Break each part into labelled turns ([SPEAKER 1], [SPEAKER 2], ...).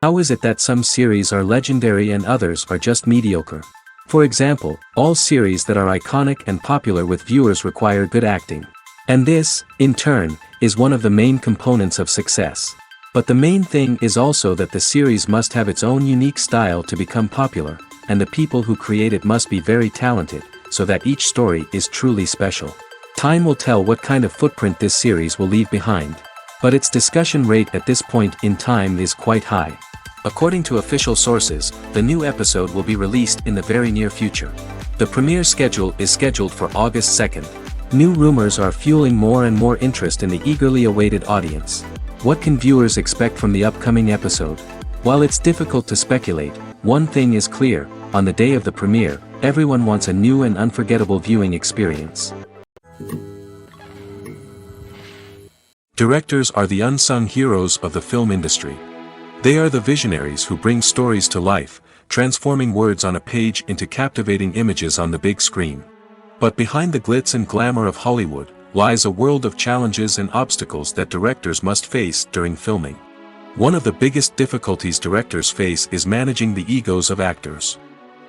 [SPEAKER 1] How is it that some series are legendary and others are just mediocre? For example, all series that are iconic and popular with viewers require good acting. And this, in turn, is one of the main components of success. But the main thing is also that the series must have its own unique style to become popular, and the people who create it must be very talented, so that each story is truly special. Time will tell what kind of footprint this series will leave behind. But its discussion rate at this point in time is quite high. According to official sources, the new episode will be released in the very near future. The premiere schedule is scheduled for August 2nd. New rumors are fueling more and more interest in the eagerly awaited audience. What can viewers expect from the upcoming episode? While it's difficult to speculate, one thing is clear: on the day of the premiere, everyone wants a new and unforgettable viewing experience. Directors are the unsung heroes of the film industry. They are the visionaries who bring stories to life, transforming words on a page into captivating images on the big screen. But behind the glitz and glamour of Hollywood lies a world of challenges and obstacles that directors must face during filming. One of the biggest difficulties directors face is managing the egos of actors.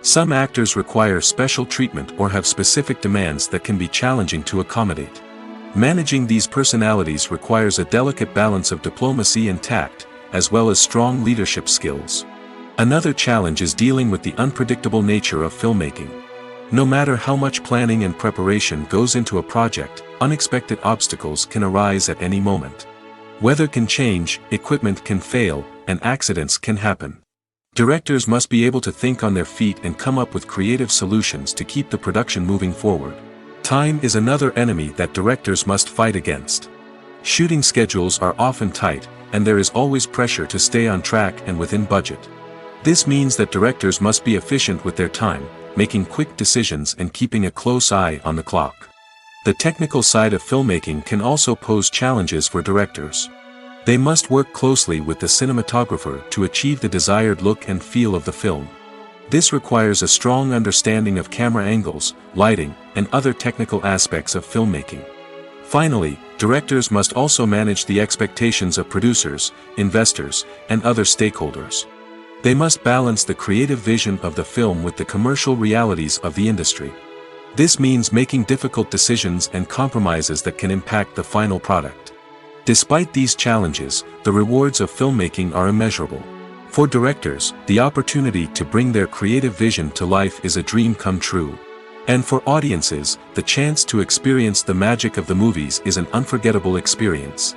[SPEAKER 1] Some actors require special treatment or have specific demands that can be challenging to accommodate. Managing these personalities requires a delicate balance of diplomacy and tact, as well as strong leadership skills. Another challenge is dealing with the unpredictable nature of filmmaking. No matter how much planning and preparation goes into a project, unexpected obstacles can arise at any moment. Weather can change, equipment can fail, and accidents can happen. Directors must be able to think on their feet and come up with creative solutions to keep the production moving forward. Time is another enemy that directors must fight against. Shooting schedules are often tight, and there is always pressure to stay on track and within budget. This means that directors must be efficient with their time, making quick decisions and keeping a close eye on the clock. The technical side of filmmaking can also pose challenges for directors. They must work closely with the cinematographer to achieve the desired look and feel of the film. This requires a strong understanding of camera angles, lighting, and other technical aspects of filmmaking. Finally, directors must also manage the expectations of producers, investors, and other stakeholders. They must balance the creative vision of the film with the commercial realities of the industry. This means making difficult decisions and compromises that can impact the final product. Despite these challenges, the rewards of filmmaking are immeasurable. For directors, the opportunity to bring their creative vision to life is a dream come true. And for audiences, the chance to experience the magic of the movies is an unforgettable experience.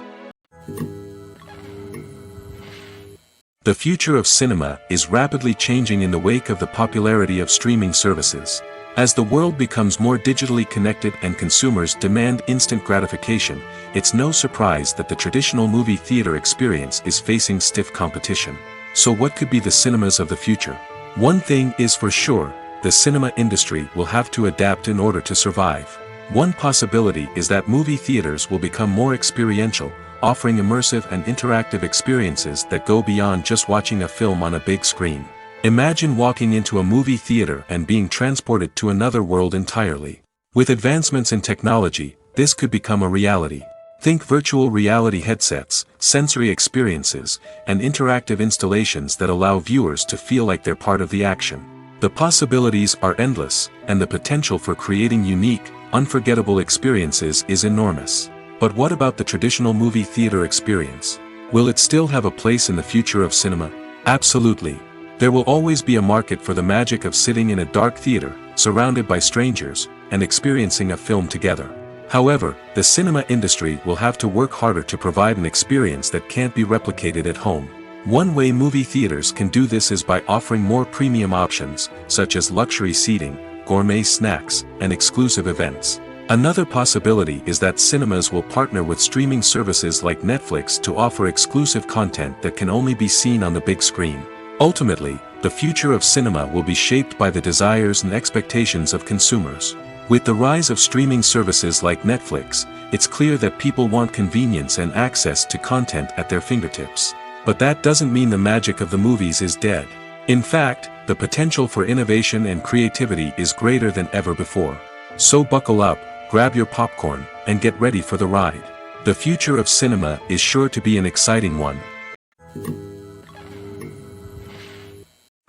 [SPEAKER 1] The future of cinema is rapidly changing in the wake of the popularity of streaming services. As the world becomes more digitally connected and consumers demand instant gratification, it's no surprise that the traditional movie theater experience is facing stiff competition. So what could be the cinemas of the future? One thing is for sure: the cinema industry will have to adapt in order to survive. One possibility is that movie theaters will become more experiential, offering immersive and interactive experiences that go beyond just watching a film on a big screen. Imagine walking into a movie theater and being transported to another world entirely. With advancements in technology, this could become a reality. Think virtual reality headsets, sensory experiences, and interactive installations that allow viewers to feel like they're part of the action. The possibilities are endless, and the potential for creating unique, unforgettable experiences is enormous. But what about the traditional movie theater experience? Will it still have a place in the future of cinema? Absolutely. There will always be a market for the magic of sitting in a dark theater, surrounded by strangers, and experiencing a film together. However, the cinema industry will have to work harder to provide an experience that can't be replicated at home. One way movie theaters can do this is by offering more premium options, such as luxury seating, gourmet snacks, and exclusive events. Another possibility is that cinemas will partner with streaming services like Netflix to offer exclusive content that can only be seen on the big screen. Ultimately, the future of cinema will be shaped by the desires and expectations of consumers. With the rise of streaming services like Netflix, it's clear that people want convenience and access to content at their fingertips. But that doesn't mean the magic of the movies is dead. In fact, the potential for innovation and creativity is greater than ever before. So buckle up, grab your popcorn, and get ready for the ride. The future of cinema is sure to be an exciting one.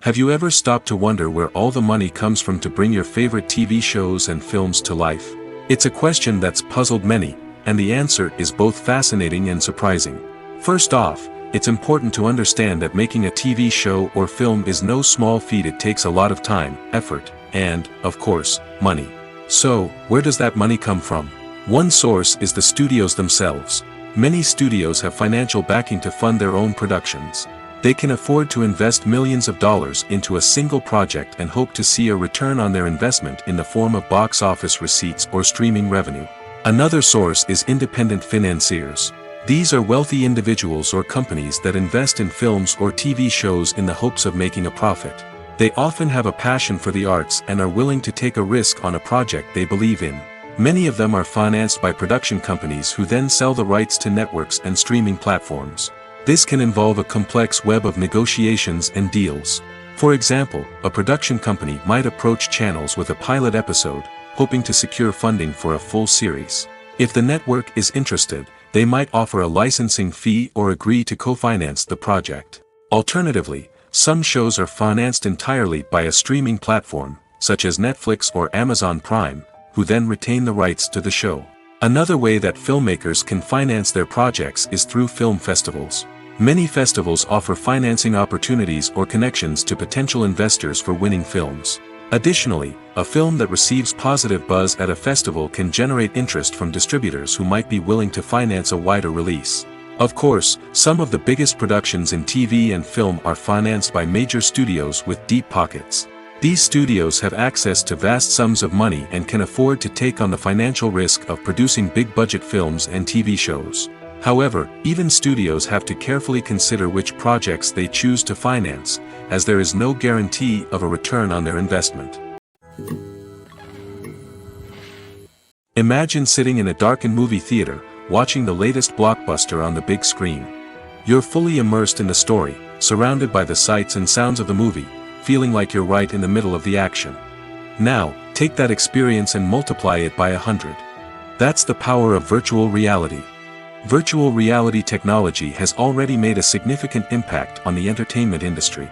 [SPEAKER 1] Have you ever stopped to wonder where all the money comes from to bring your favorite TV shows and films to life? It's a question that's puzzled many, and the answer is both fascinating and surprising. First off, it's important to understand that making a TV show or film is no small feat. It takes a lot of time, effort, and, of course, money. So, where does that money come from? One source is the studios themselves. Many studios have financial backing to fund their own productions. They can afford to invest millions of dollars into a single project and hope to see a return on their investment in the form of box office receipts or streaming revenue. Another source is independent financiers. These are wealthy individuals or companies that invest in films or TV shows in the hopes of making a profit. They often have a passion for the arts and are willing to take a risk on a project they believe in. Many of them are financed by production companies who then sell the rights to networks and streaming platforms. This can involve a complex web of negotiations and deals. For example, a production company might approach channels with a pilot episode, hoping to secure funding for a full series. If the network is interested, they might offer a licensing fee or agree to co-finance the project. Alternatively, some shows are financed entirely by a streaming platform, such as Netflix or Amazon Prime, who then retain the rights to the show. Another way that filmmakers can finance their projects is through film festivals. Many festivals offer financing opportunities or connections to potential investors for winning films. Additionally, a film that receives positive buzz at a festival can generate interest from distributors who might be willing to finance a wider release. Of course, some of the biggest productions in TV and film are financed by major studios with deep pockets. These studios have access to vast sums of money and can afford to take on the financial risk of producing big-budget films and TV shows. However, even studios have to carefully consider which projects they choose to finance, as there is no guarantee of a return on their investment. Imagine sitting in a darkened movie theater, watching the latest blockbuster on the big screen. You're fully immersed in the story, surrounded by the sights and sounds of the movie, feeling like you're right in the middle of the action. Now, take that experience and multiply it by 100. That's the power of virtual reality. Virtual reality technology has already made a significant impact on the entertainment industry.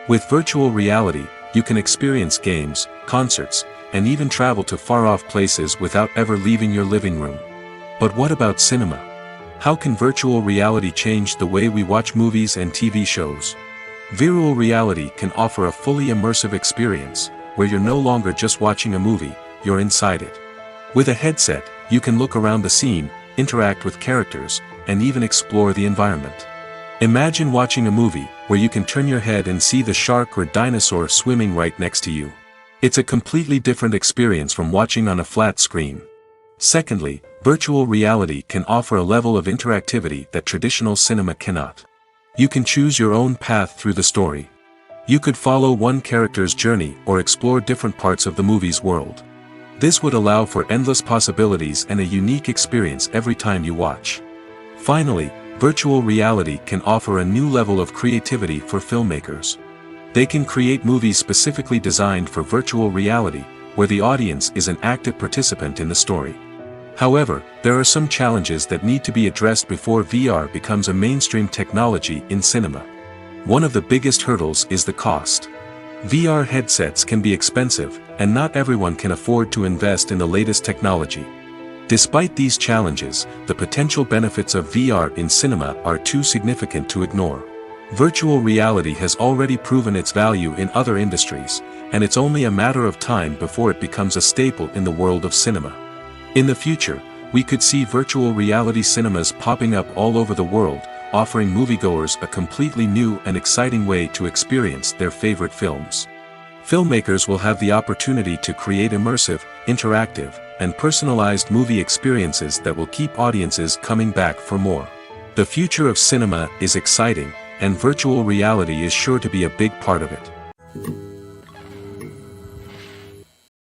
[SPEAKER 1] With virtual reality, you can experience games, concerts, and even travel to far-off places without ever leaving your living room. But what about cinema? How can virtual reality change the way we watch movies and TV shows? Virtual reality can offer a fully immersive experience, where you're no longer just watching a movie, you're inside it. With a headset, you can look around the scene, interact with characters, and even explore the environment. Imagine watching a movie where you can turn your head and see the shark or dinosaur swimming right next to you. It's a completely different experience from watching on a flat screen. Secondly, virtual reality can offer a level of interactivity that traditional cinema cannot. You can choose your own path through the story. You could follow one character's journey or explore different parts of the movie's world. This would allow for endless possibilities and a unique experience every time you watch. Finally, virtual reality can offer a new level of creativity for filmmakers. They can create movies specifically designed for virtual reality, where the audience is an active participant in the story. However, there are some challenges that need to be addressed before VR becomes a mainstream technology in cinema. One of the biggest hurdles is the cost. VR headsets can be expensive, and not everyone can afford to invest in the latest technology. Despite these challenges, the potential benefits of VR in cinema are too significant to ignore. Virtual reality has already proven its value in other industries, and it's only a matter of time before it becomes a staple in the world of cinema. In the future, we could see virtual reality cinemas popping up all over the world, offering moviegoers a completely new and exciting way to experience their favorite films. Filmmakers will have the opportunity to create immersive, interactive, and personalized movie experiences that will keep audiences coming back for more. The future of cinema is exciting, and virtual reality is sure to be a big part of it.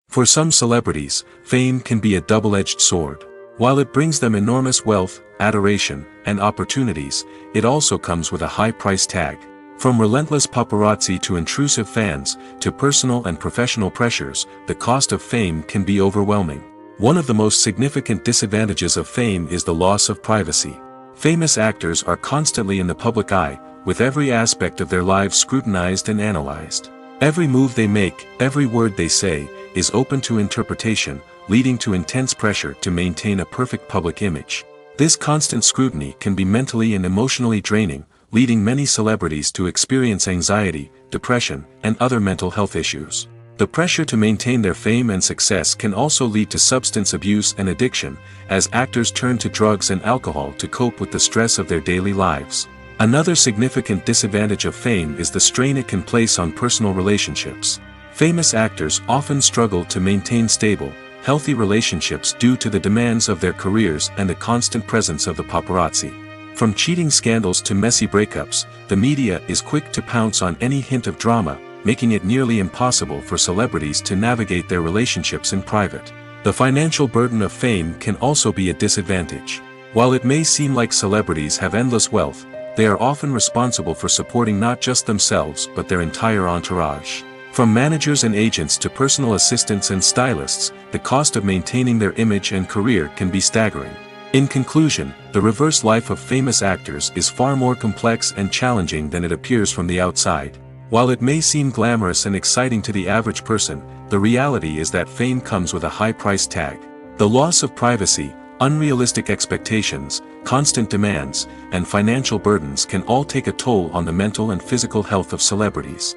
[SPEAKER 1] For some celebrities, fame can be a double-edged sword. While it brings them enormous wealth, adoration, and opportunities, it also comes with a high price tag. From relentless paparazzi to intrusive fans, to personal and professional pressures, the cost of fame can be overwhelming. One of the most significant disadvantages of fame is the loss of privacy. Famous actors are constantly in the public eye, with every aspect of their lives scrutinized and analyzed. Every move they make, every word they say, is open to interpretation, leading to intense pressure to maintain a perfect public image. This constant scrutiny can be mentally and emotionally draining, leading many celebrities to experience anxiety, depression, and other mental health issues. The pressure to maintain their fame and success can also lead to substance abuse and addiction, as actors turn to drugs and alcohol to cope with the stress of their daily lives. Another significant disadvantage of fame is the strain it can place on personal relationships. Famous actors often struggle to maintain stable, healthy relationships due to the demands of their careers and the constant presence of the paparazzi. From cheating scandals to messy breakups, the media is quick to pounce on any hint of drama, making it nearly impossible for celebrities to navigate their relationships in private. The financial burden of fame can also be a disadvantage. While it may seem like celebrities have endless wealth, they are often responsible for supporting not just themselves but their entire entourage. From managers and agents to personal assistants and stylists, the cost of maintaining their image and career can be staggering. In conclusion, the reverse life of famous actors is far more complex and challenging than it appears from the outside. While it may seem glamorous and exciting to the average person, the reality is that fame comes with a high price tag. The loss of privacy, unrealistic expectations, constant demands, and financial burdens can all take a toll on the mental and physical health of celebrities.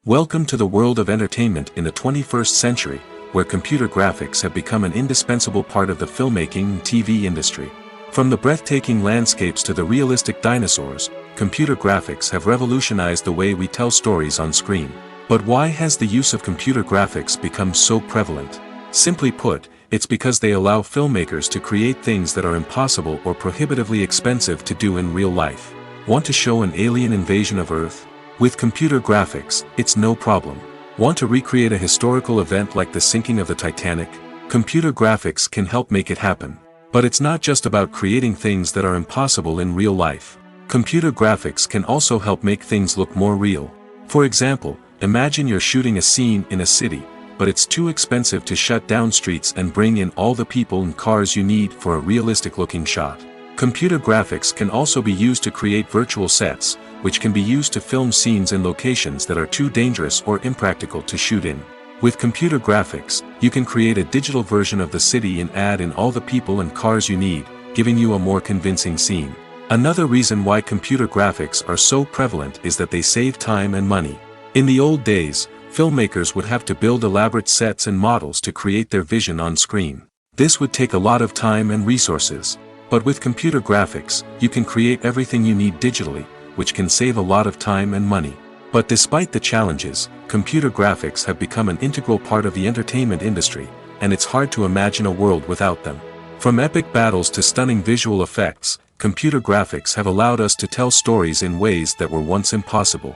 [SPEAKER 1] Welcome to the world of entertainment in the 21st century, where computer graphics have become an indispensable part of the filmmaking and TV industry. From the breathtaking landscapes to the realistic dinosaurs, computer graphics have revolutionized the way we tell stories on screen. But why has the use of computer graphics become so prevalent? Simply put, it's because they allow filmmakers to create things that are impossible or prohibitively expensive to do in real life. Want to show an alien invasion of Earth? With computer graphics, it's no problem. Want to recreate a historical event like the sinking of the Titanic? Computer graphics can help make it happen. But it's not just about creating things that are impossible in real life. Computer graphics can also help make things look more real. For example, imagine you're shooting a scene in a city, but it's too expensive to shut down streets and bring in all the people and cars you need for a realistic-looking shot. Computer graphics can also be used to create virtual sets, which can be used to film scenes in locations that are too dangerous or impractical to shoot in. With computer graphics, you can create a digital version of the city and add in all the people and cars you need, giving you a more convincing scene. Another reason why computer graphics are so prevalent is that they save time and money. In the old days, filmmakers would have to build elaborate sets and models to create their vision on screen. This would take a lot of time and resources. But with computer graphics, you can create everything you need digitally, which can save a lot of time and money. But despite the challenges, computer graphics have become an integral part of the entertainment industry, and it's hard to imagine a world without them. From epic battles to stunning visual effects, computer graphics have allowed us to tell stories in ways that were once impossible.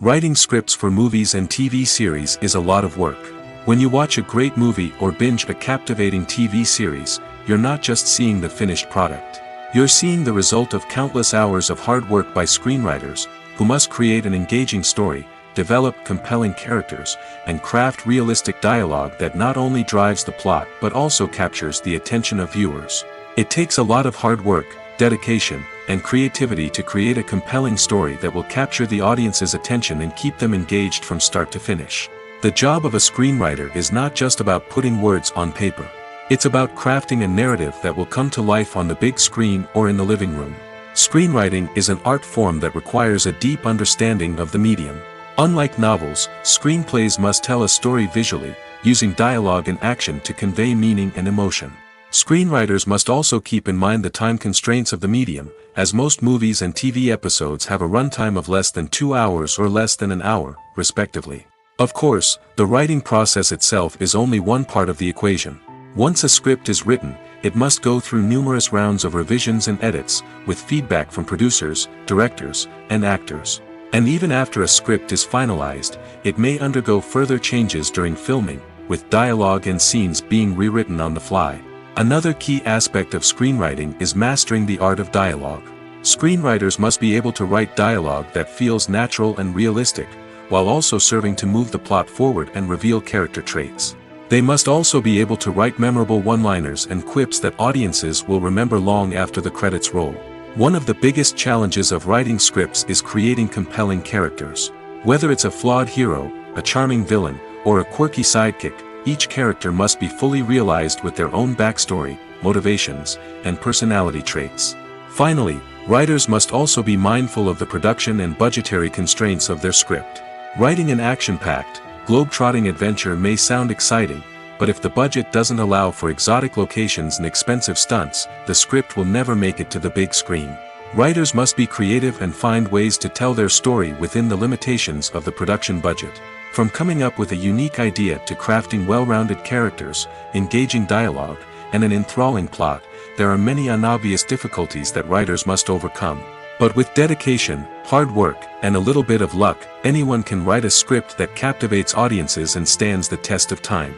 [SPEAKER 1] Writing scripts for movies and TV series is a lot of work. When you watch a great movie or binge a captivating TV series, you're not just seeing the finished product. You're seeing the result of countless hours of hard work by screenwriters, who must create an engaging story, develop compelling characters, and craft realistic dialogue that not only drives the plot but also captures the attention of viewers. It takes a lot of hard work, dedication, and creativity to create a compelling story that will capture the audience's attention and keep them engaged from start to finish. The job of a screenwriter is not just about putting words on paper. It's about crafting a narrative that will come to life on the big screen or in the living room. Screenwriting is an art form that requires a deep understanding of the medium. Unlike novels, screenplays must tell a story visually, using dialogue and action to convey meaning and emotion. Screenwriters must also keep in mind the time constraints of the medium, as most movies and TV episodes have a runtime of less than 2 hours or less than an hour, respectively. Of course, the writing process itself is only one part of the equation. Once a script is written, it must go through numerous rounds of revisions and edits, with feedback from producers, directors, and actors. And even after a script is finalized, it may undergo further changes during filming, with dialogue and scenes being rewritten on the fly. Another key aspect of screenwriting is mastering the art of dialogue. Screenwriters must be able to write dialogue that feels natural and realistic, while also serving to move the plot forward and reveal character traits. They must also be able to write memorable one-liners and quips that audiences will remember long after the credits roll. One of the biggest challenges of writing scripts is creating compelling characters. Whether it's a flawed hero, a charming villain, or a quirky sidekick, each character must be fully realized with their own backstory, motivations, and personality traits. Finally, writers must also be mindful of the production and budgetary constraints of their script. Writing an action-packed, globe-trotting adventure may sound exciting, but if the budget doesn't allow for exotic locations and expensive stunts, the script will never make it to the big screen. Writers must be creative and find ways to tell their story within the limitations of the production budget. From coming up with a unique idea to crafting well-rounded characters, engaging dialogue, and an enthralling plot, there are many unobvious difficulties that writers must overcome. But with dedication, hard work, and a little bit of luck, anyone can write a script that captivates audiences and stands the test of time.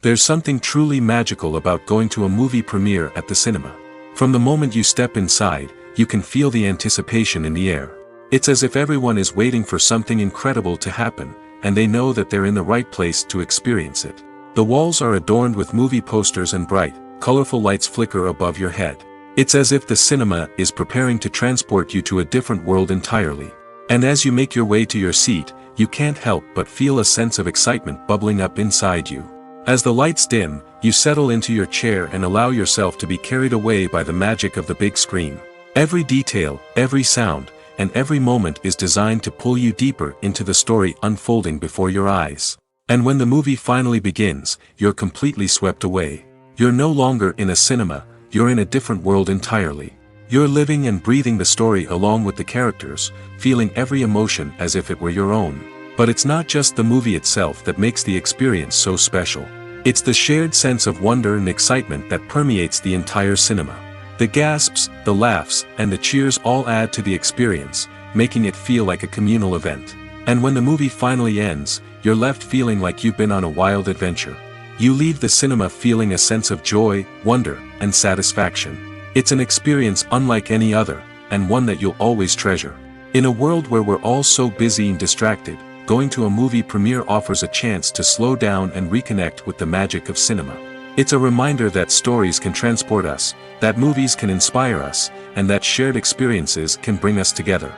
[SPEAKER 1] There's something truly magical about going to a movie premiere at the cinema. From the moment you step inside, you can feel the anticipation in the air. It's as if everyone is waiting for something incredible to happen, and they know that they're in the right place to experience it. The walls are adorned with movie posters and bright, colorful lights flicker above your head. It's as if the cinema is preparing to transport you to a different world entirely. And as you make your way to your seat, you can't help but feel a sense of excitement bubbling up inside you. As the lights dim, you settle into your chair and allow yourself to be carried away by the magic of the big screen. Every detail, every sound, and every moment is designed to pull you deeper into the story unfolding before your eyes. And when the movie finally begins, you're completely swept away. You're no longer in a cinema, you're in a different world entirely. You're living and breathing the story along with the characters, feeling every emotion as if it were your own. But it's not just the movie itself that makes the experience so special. It's the shared sense of wonder and excitement that permeates the entire cinema. The gasps, the laughs, and the cheers all add to the experience, making it feel like a communal event. And when the movie finally ends, you're left feeling like you've been on a wild adventure. You leave the cinema feeling a sense of joy, wonder, and satisfaction. It's an experience unlike any other, and one that you'll always treasure. In a world where we're all so busy and distracted, going to a movie premiere offers a chance to slow down and reconnect with the magic of cinema. It's a reminder that stories can transport us, that movies can inspire us, and that shared experiences can bring us together.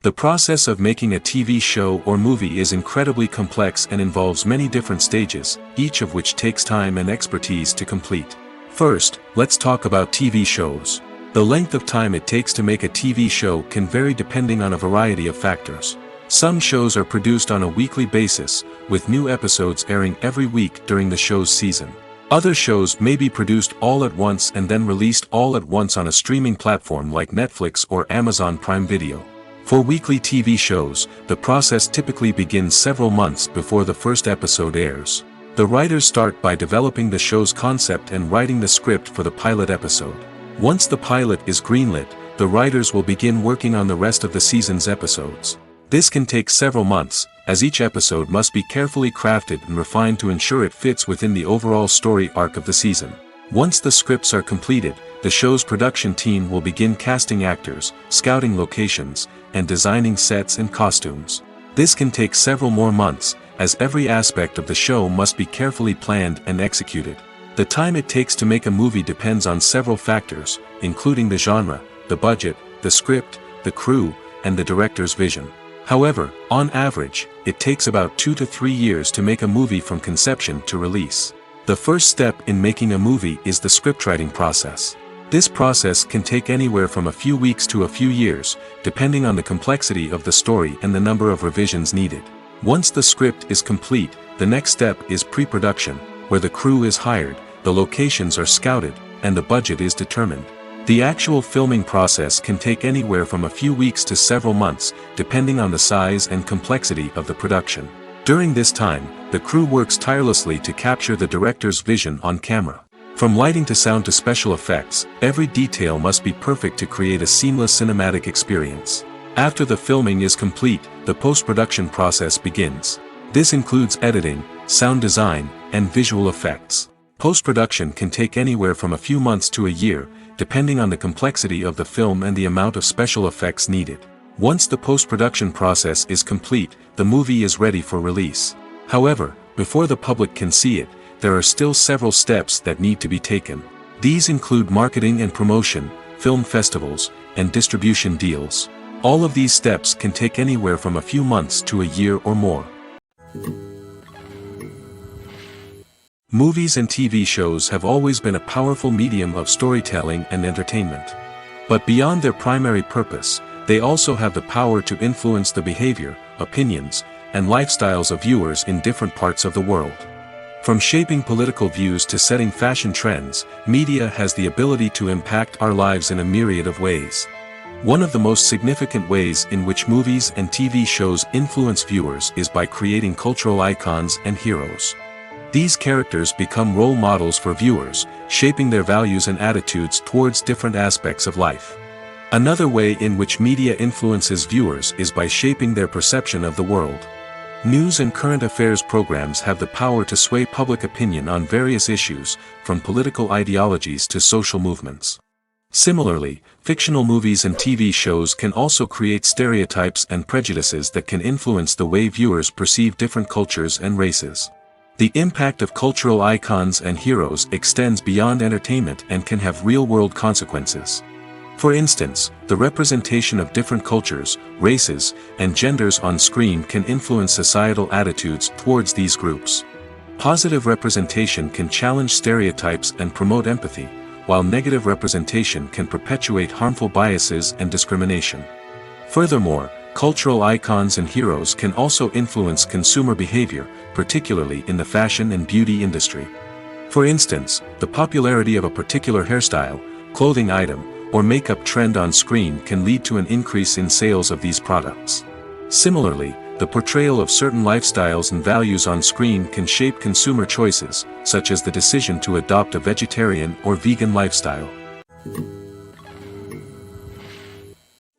[SPEAKER 1] The process of making a TV show or movie is incredibly complex and involves many different stages, each of which takes time and expertise to complete. First, let's talk about TV shows. The length of time it takes to make a TV show can vary depending on a variety of factors. Some shows are produced on a weekly basis, with new episodes airing every week during the show's season. Other shows may be produced all at once and then released all at once on a streaming platform like Netflix or Amazon Prime Video. For weekly TV shows, the process typically begins several months before the first episode airs. The writers start by developing the show's concept and writing the script for the pilot episode. Once the pilot is greenlit, the writers will begin working on the rest of the season's episodes. This can take several months, as each episode must be carefully crafted and refined to ensure it fits within the overall story arc of the season. Once the scripts are completed, the show's production team will begin casting actors, scouting locations, and designing sets and costumes. This can take several more months, as every aspect of the show must be carefully planned and executed. The time it takes to make a movie depends on several factors, including the genre, the budget, the script, the crew, and the director's vision. However, on average, it takes about 2 to 3 years to make a movie from conception to release. The first step in making a movie is the scriptwriting process. This process can take anywhere from a few weeks to a few years, depending on the complexity of the story and the number of revisions needed. Once the script is complete, the next step is pre-production, where the crew is hired, the locations are scouted, and the budget is determined. The actual filming process can take anywhere from a few weeks to several months, depending on the size and complexity of the production. During this time, the crew works tirelessly to capture the director's vision on camera. From lighting to sound to special effects, every detail must be perfect to create a seamless cinematic experience. After the filming is complete, the post-production process begins. This includes editing, sound design, and visual effects. Post-production can take anywhere from a few months to a year, depending on the complexity of the film and the amount of special effects needed. Once the post-production process is complete, the movie is ready for release. However, before the public can see it, there are still several steps that need to be taken. These include marketing and promotion, film festivals, and distribution deals. All of these steps can take anywhere from a few months to a year or more. Movies and TV shows have always been a powerful medium of storytelling and entertainment. But beyond their primary purpose, they also have the power to influence the behavior, opinions, and lifestyles of viewers in different parts of the world. From shaping political views to setting fashion trends, media has the ability to impact our lives in a myriad of ways. One of the most significant ways in which movies and TV shows influence viewers is by creating cultural icons and heroes. These characters become role models for viewers, shaping their values and attitudes towards different aspects of life. Another way in which media influences viewers is by shaping their perception of the world. News and current affairs programs have the power to sway public opinion on various issues, from political ideologies to social movements. Similarly, fictional movies and TV shows can also create stereotypes and prejudices that can influence the way viewers perceive different cultures and races. The impact of cultural icons and heroes extends beyond entertainment and can have real-world consequences. For instance, the representation of different cultures, races, and genders on screen can influence societal attitudes towards these groups. Positive representation can challenge stereotypes and promote empathy, while negative representation can perpetuate harmful biases and discrimination. Furthermore, cultural icons and heroes can also influence consumer behavior, particularly in the fashion and beauty industry. For instance, the popularity of a particular hairstyle, clothing item, or makeup trend on screen can lead to an increase in sales of these products. Similarly, the portrayal of certain lifestyles and values on screen can shape consumer choices, such as the decision to adopt a vegetarian or vegan lifestyle.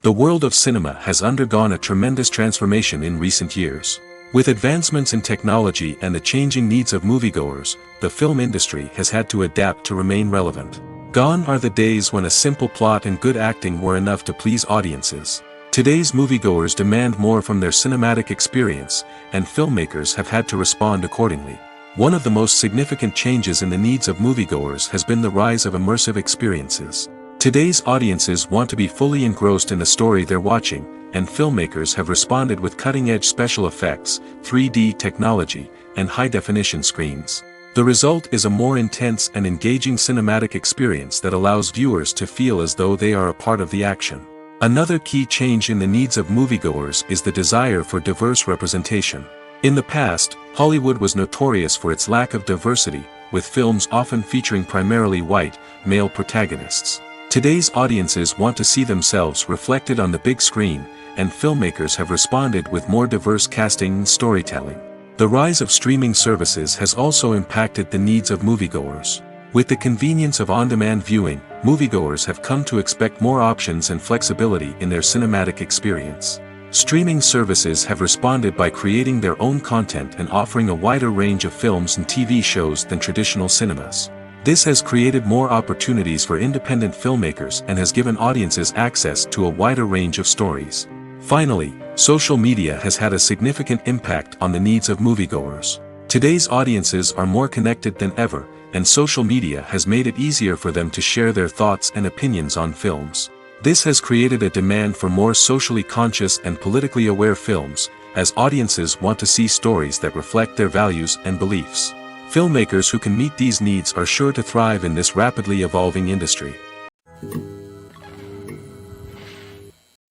[SPEAKER 1] The world of cinema has undergone a tremendous transformation in recent years. With advancements in technology and the changing needs of moviegoers, the film industry has had to adapt to remain relevant. Gone are the days when a simple plot and good acting were enough to please audiences. Today's moviegoers demand more from their cinematic experience, and filmmakers have had to respond accordingly. One of the most significant changes in the needs of moviegoers has been the rise of immersive experiences. Today's audiences want to be fully engrossed in the story they're watching, and filmmakers have responded with cutting-edge special effects, 3D technology, and high-definition screens. The result is a more intense and engaging cinematic experience that allows viewers to feel as though they are a part of the action. Another key change in the needs of moviegoers is the desire for diverse representation. In the past, Hollywood was notorious for its lack of diversity, with films often featuring primarily white, male protagonists. Today's audiences want to see themselves reflected on the big screen, and filmmakers have responded with more diverse casting and storytelling. The rise of streaming services has also impacted the needs of moviegoers. With the convenience of on-demand viewing, moviegoers have come to expect more options and flexibility in their cinematic experience. Streaming services have responded by creating their own content and offering a wider range of films and TV shows than traditional cinemas. This has created more opportunities for independent filmmakers and has given audiences access to a wider range of stories. Finally, social media has had a significant impact on the needs of moviegoers. Today's audiences are more connected than ever, and social media has made it easier for them to share their thoughts and opinions on films. This has created a demand for more socially conscious and politically aware films, as audiences want to see stories that reflect their values and beliefs. Filmmakers who can meet these needs are sure to thrive in this rapidly evolving industry.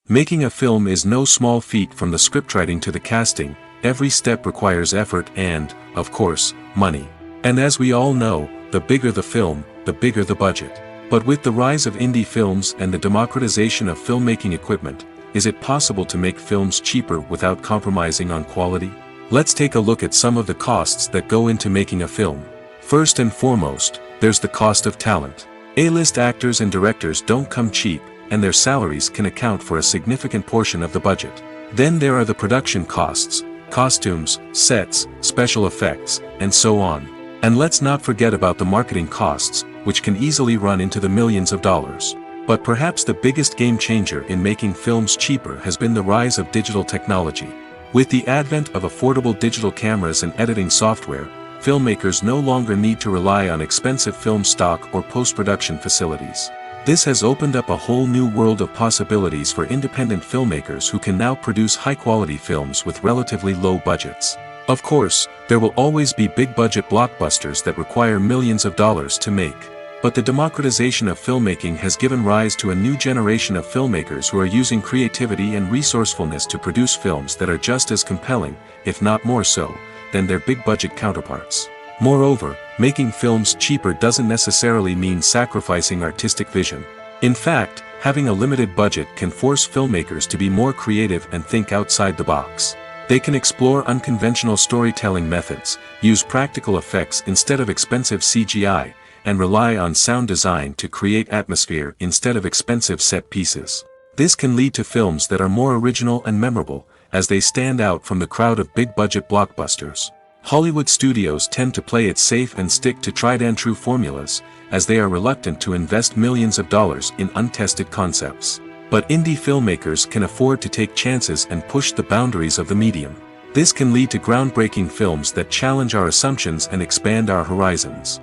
[SPEAKER 1] Making a film is no small feat. From the scriptwriting to the casting, every step requires effort and, of course, money. And as we all know, the bigger the film, the bigger the budget. But with the rise of indie films and the democratization of filmmaking equipment, is it possible to make films cheaper without compromising on quality? Let's take a look at some of the costs that go into making a film. First and foremost, there's the cost of talent. A-list actors and directors don't come cheap, and their salaries can account for a significant portion of the budget. Then there are the production costs, costumes, sets, special effects, and so on. And let's not forget about the marketing costs, which can easily run into the millions of dollars. But perhaps the biggest game changer in making films cheaper has been the rise of digital technology. With the advent of affordable digital cameras and editing software, filmmakers no longer need to rely on expensive film stock or post-production facilities. This has opened up a whole new world of possibilities for independent filmmakers who can now produce high-quality films with relatively low budgets. Of course, there will always be big-budget blockbusters that require millions of dollars to make. But the democratization of filmmaking has given rise to a new generation of filmmakers who are using creativity and resourcefulness to produce films that are just as compelling, if not more so, than their big-budget counterparts. Moreover, making films cheaper doesn't necessarily mean sacrificing artistic vision. In fact, having a limited budget can force filmmakers to be more creative and think outside the box. They can explore unconventional storytelling methods, use practical effects instead of expensive CGI, and rely on sound design to create atmosphere instead of expensive set pieces. This can lead to films that are more original and memorable, as they stand out from the crowd of big-budget blockbusters. Hollywood studios tend to play it safe and stick to tried-and-true formulas, as they are reluctant to invest millions of dollars in untested concepts. But indie filmmakers can afford to take chances and push the boundaries of the medium. This can lead to groundbreaking films that challenge our assumptions and expand our horizons.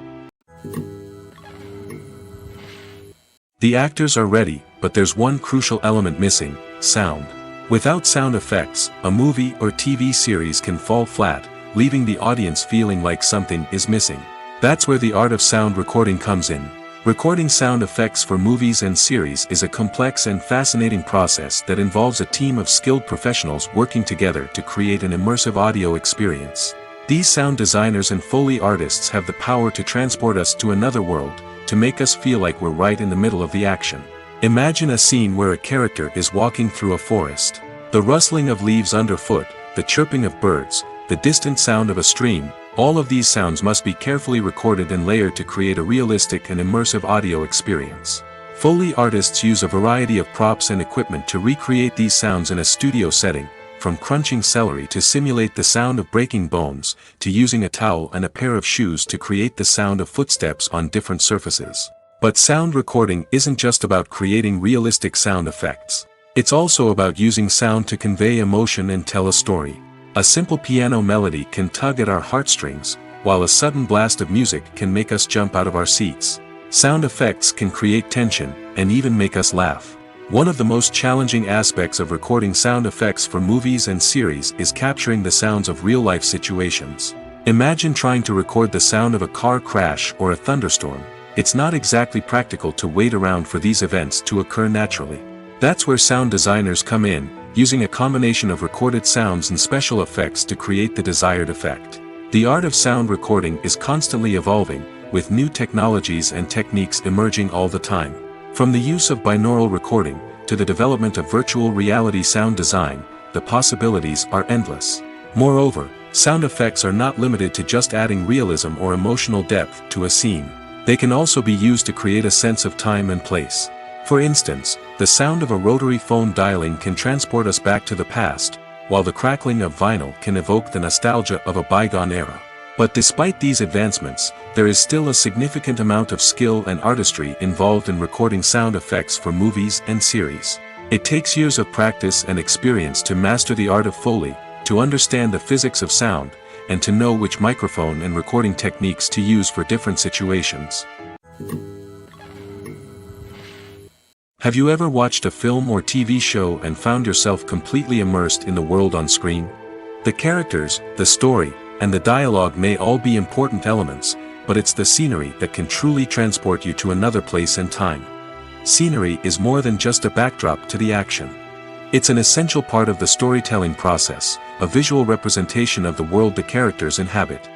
[SPEAKER 1] The actors are ready, but there's one crucial element missing: sound. Without sound effects, a movie or TV series can fall flat, leaving the audience feeling like something is missing. That's where the art of sound recording comes in. Recording sound effects for movies and series is a complex and fascinating process that involves a team of skilled professionals working together to create an immersive audio experience. These sound designers and Foley artists have the power to transport us to another world, to make us feel like we're right in the middle of the action. Imagine a scene where a character is walking through a forest. The rustling of leaves underfoot, the chirping of birds, the distant sound of a stream, all of these sounds must be carefully recorded and layered to create a realistic and immersive audio experience. Foley artists use a variety of props and equipment to recreate these sounds in a studio setting, from crunching celery to simulate the sound of breaking bones, to using a towel and a pair of shoes to create the sound of footsteps on different surfaces. But sound recording isn't just about creating realistic sound effects. It's also about using sound to convey emotion and tell a story. A simple piano melody can tug at our heartstrings, while a sudden blast of music can make us jump out of our seats. Sound effects can create tension, and even make us laugh. One of the most challenging aspects of recording sound effects for movies and series is capturing the sounds of real-life situations. Imagine trying to record the sound of a car crash or a thunderstorm. It's not exactly practical to wait around for these events to occur naturally. That's where sound designers come in, using a combination of recorded sounds and special effects to create the desired effect. The art of sound recording is constantly evolving, with new technologies and techniques emerging all the time. From the use of binaural recording, to the development of virtual reality sound design, the possibilities are endless. Moreover, sound effects are not limited to just adding realism or emotional depth to a scene. They can also be used to create a sense of time and place. For instance, the sound of a rotary phone dialing can transport us back to the past, while the crackling of vinyl can evoke the nostalgia of a bygone era. But despite these advancements, there is still a significant amount of skill and artistry involved in recording sound effects for movies and series. It takes years of practice and experience to master the art of Foley, to understand the physics of sound, and to know which microphone and recording techniques to use for different situations. Have you ever watched a film or TV show and found yourself completely immersed in the world on screen? The characters, the story, and the dialogue may all be important elements, but it's the scenery that can truly transport you to another place and time. Scenery is more than just a backdrop to the action. It's an essential part of the storytelling process, a visual representation of the world the characters inhabit.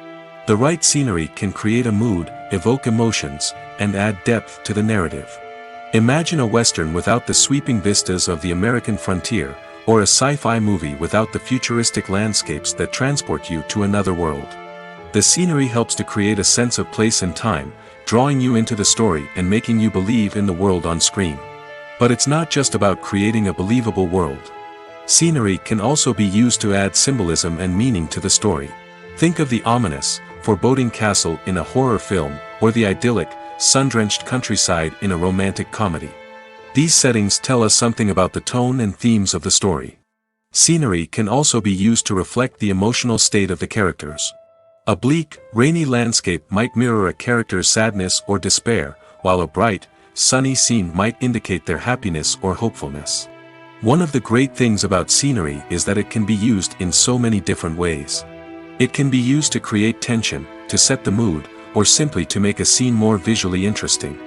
[SPEAKER 1] The right scenery can create a mood, evoke emotions, and add depth to the narrative. Imagine a Western without the sweeping vistas of the American frontier, or a sci-fi movie without the futuristic landscapes that transport you to another world. The scenery helps to create a sense of place and time, drawing you into the story and making you believe in the world on screen. But it's not just about creating a believable world. Scenery can also be used to add symbolism and meaning to the story. Think of the ominous, foreboding castle in a horror film, or the idyllic, sun-drenched countryside in a romantic comedy. These settings tell us something about the tone and themes of the story. Scenery can also be used to reflect the emotional state of the characters. A bleak, rainy landscape might mirror a character's sadness or despair, while a bright, sunny scene might indicate their happiness or hopefulness. One of the great things about scenery is that it can be used in so many different ways. It can be used to create tension, to set the mood, or simply to make a scene more visually interesting.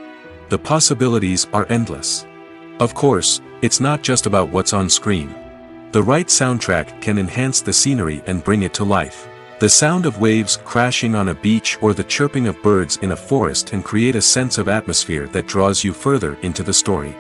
[SPEAKER 1] The possibilities are endless. Of course, it's not just about what's on screen. The right soundtrack can enhance the scenery and bring it to life. The sound of waves crashing on a beach or the chirping of birds in a forest can create a sense of atmosphere that draws you further into the story.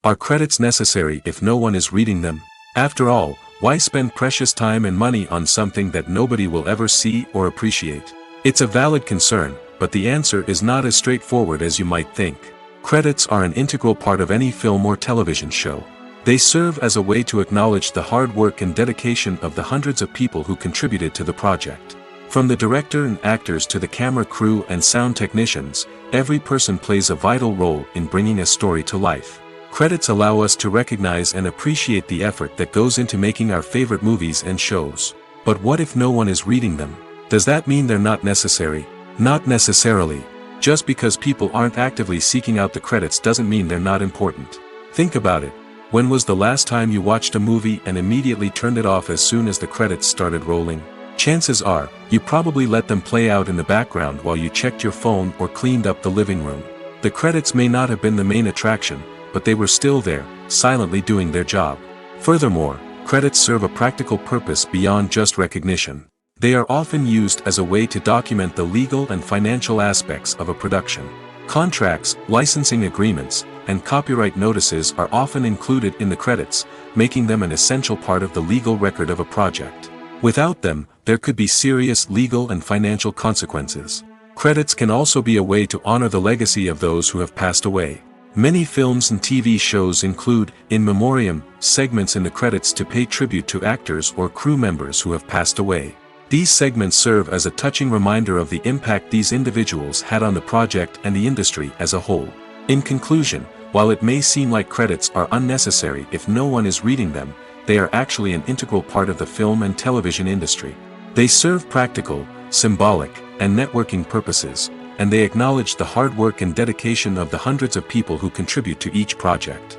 [SPEAKER 1] Are credits necessary if no one is reading them? After all, why spend precious time and money on something that nobody will ever see or appreciate? It's a valid concern, but the answer is not as straightforward as you might think. Credits are an integral part of any film or television show. They serve as a way to acknowledge the hard work and dedication of the hundreds of people who contributed to the project. From the director and actors to the camera crew and sound technicians, every person plays a vital role in bringing a story to life. Credits allow us to recognize and appreciate the effort that goes into making our favorite movies and shows. But what if no one is reading them? Does that mean they're not necessary? Not necessarily. Just because people aren't actively seeking out the credits doesn't mean they're not important. Think about it. When was the last time you watched a movie and immediately turned it off as soon as the credits started rolling? Chances are, you probably let them play out in the background while you checked your phone or cleaned up the living room. The credits may not have been the main attraction, but they were still there, silently doing their job. Furthermore, credits serve a practical purpose beyond just recognition. They are often used as a way to document the legal and financial aspects of a production. Contracts, licensing agreements, and copyright notices are often included in the credits, making them an essential part of the legal record of a project. Without them, there could be serious legal and financial consequences. Credits can also be a way to honor the legacy of those who have passed away. Many films and TV shows include, in memoriam, segments in the credits to pay tribute to actors or crew members who have passed away. These segments serve as a touching reminder of the impact these individuals had on the project and the industry as a whole. In conclusion, while it may seem like credits are unnecessary if no one is reading them, they are actually an integral part of the film and television industry. They serve practical, symbolic, and networking purposes, and they acknowledge the hard work and dedication of the hundreds of people who contribute to each project.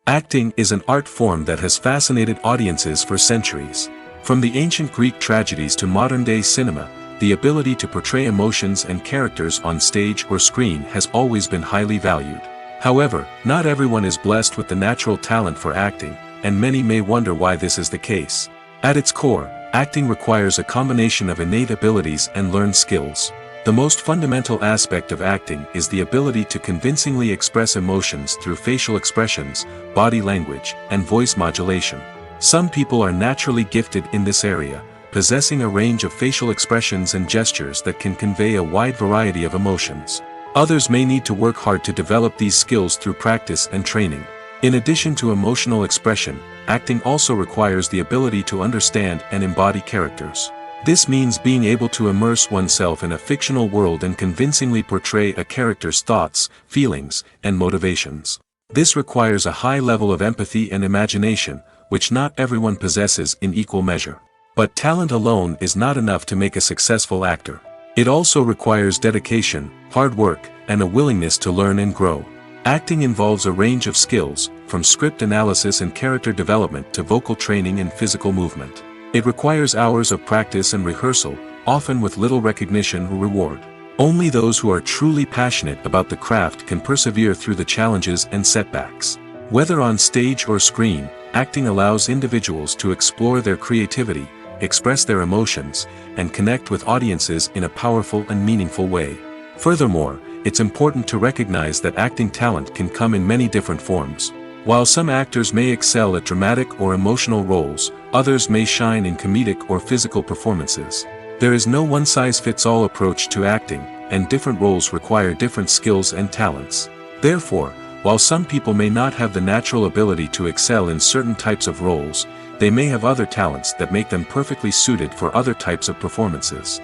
[SPEAKER 1] Acting is an art form that has fascinated audiences for centuries. From the ancient Greek tragedies to modern-day cinema, the ability to portray emotions and characters on stage or screen has always been highly valued. However, not everyone is blessed with the natural talent for acting, and many may wonder why this is the case. At its core, acting requires a combination of innate abilities and learned skills. The most fundamental aspect of acting is the ability to convincingly express emotions through facial expressions, body language, and voice modulation. Some people are naturally gifted in this area, possessing a range of facial expressions and gestures that can convey a wide variety of emotions. Others may need to work hard to develop these skills through practice and training. In addition to emotional expression, acting also requires the ability to understand and embody characters. This means being able to immerse oneself in a fictional world and convincingly portray a character's thoughts, feelings, and motivations. This requires a high level of empathy and imagination, which not everyone possesses in equal measure. But talent alone is not enough to make a successful actor. It also requires dedication, hard work, and a willingness to learn and grow. Acting involves a range of skills, from script analysis and character development to vocal training and physical movement. It requires hours of practice and rehearsal, often with little recognition or reward. Only those who are truly passionate about the craft can persevere through the challenges and setbacks. Whether on stage or screen, acting allows individuals to explore their creativity, express their emotions, and connect with audiences in a powerful and meaningful way. Furthermore, it's important to recognize that acting talent can come in many different forms. While some actors may excel at dramatic or emotional roles, others may shine in comedic or physical performances. There is no one-size-fits-all approach to acting, and different roles require different skills and talents. Therefore, while some people may not have the natural ability to excel in certain types of roles, they may have other talents that make them perfectly suited for other types of performances.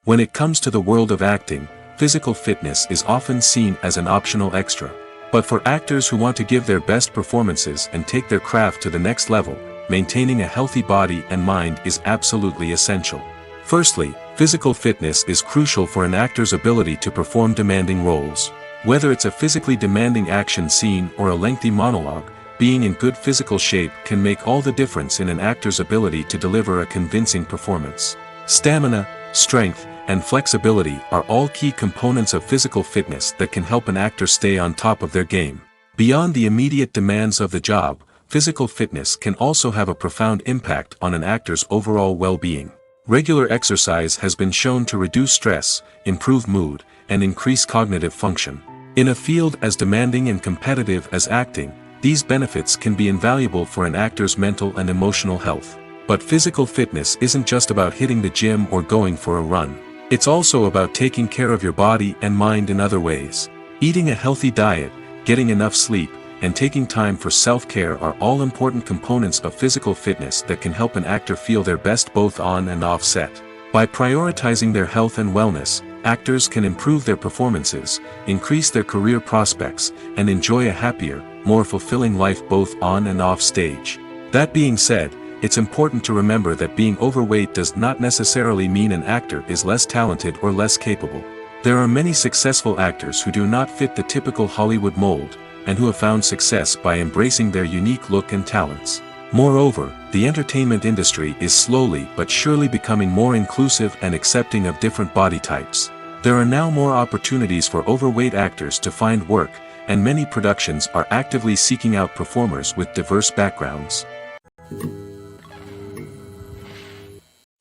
[SPEAKER 1] When it comes to the world of acting, physical fitness is often seen as an optional extra. But for actors who want to give their best performances and take their craft to the next level, maintaining a healthy body and mind is absolutely essential. Firstly, physical fitness is crucial for an actor's ability to perform demanding roles. Whether it's a physically demanding action scene or a lengthy monologue, being in good physical shape can make all the difference in an actor's ability to deliver a convincing performance. Stamina, strength, and flexibility are all key components of physical fitness that can help an actor stay on top of their game. Beyond the immediate demands of the job, physical fitness can also have a profound impact on an actor's overall well-being. Regular exercise has been shown to reduce stress, improve mood, and increase cognitive function. In a field as demanding and competitive as acting, these benefits can be invaluable for an actor's mental and emotional health. But physical fitness isn't just about hitting the gym or going for a run. It's also about taking care of your body and mind in other ways. Eating a healthy diet, getting enough sleep, and taking time for self-care are all important components of physical fitness that can help an actor feel their best both on and off set. By prioritizing their health and wellness, actors can improve their performances, increase their career prospects, and enjoy a happier, more fulfilling life both on and off stage. That being said, it's important to remember that being overweight does not necessarily mean an actor is less talented or less capable. There are many successful actors who do not fit the typical Hollywood mold, and who have found success by embracing their unique look and talents. Moreover, the entertainment industry is slowly but surely becoming more inclusive and accepting of different body types. There are now more opportunities for overweight actors to find work, and many productions are actively seeking out performers with diverse backgrounds.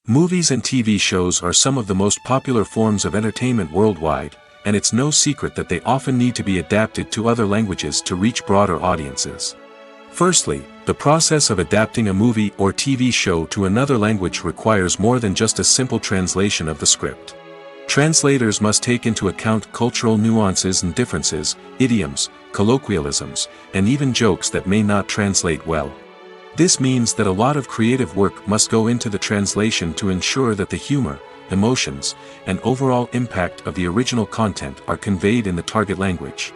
[SPEAKER 1] Movies and TV shows are some of the most popular forms of entertainment worldwide, and it's no secret that they often need to be adapted to other languages to reach broader audiences. Firstly, the process of adapting a movie or TV show to another language requires more than just a simple translation of the script. Translators must take into account cultural nuances and differences, idioms, colloquialisms, and even jokes that may not translate well. This means that a lot of creative work must go into the translation to ensure that the humor, emotions, and overall impact of the original content are conveyed in the target language.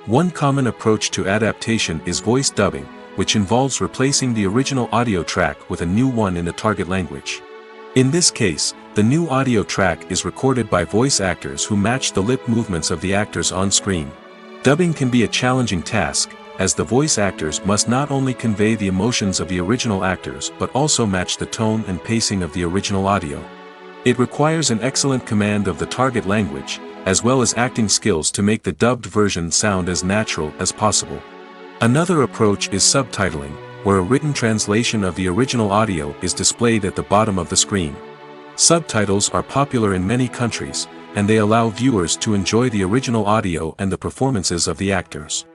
[SPEAKER 1] One common approach to adaptation is voice dubbing, which involves replacing the original audio track with a new one in the target language. In this case, the new audio track is recorded by voice actors who match the lip movements of the actors on screen. Dubbing can be a challenging task, as the voice actors must not only convey the emotions of the original actors but also match the tone and pacing of the original audio. It requires an excellent command of the target language, as well as acting skills to make the dubbed version sound as natural as possible. Another approach is subtitling, where a written translation of the original audio is displayed at the bottom of the screen. Subtitles are popular in many countries, and they allow viewers to enjoy the original audio and the performances of the actors.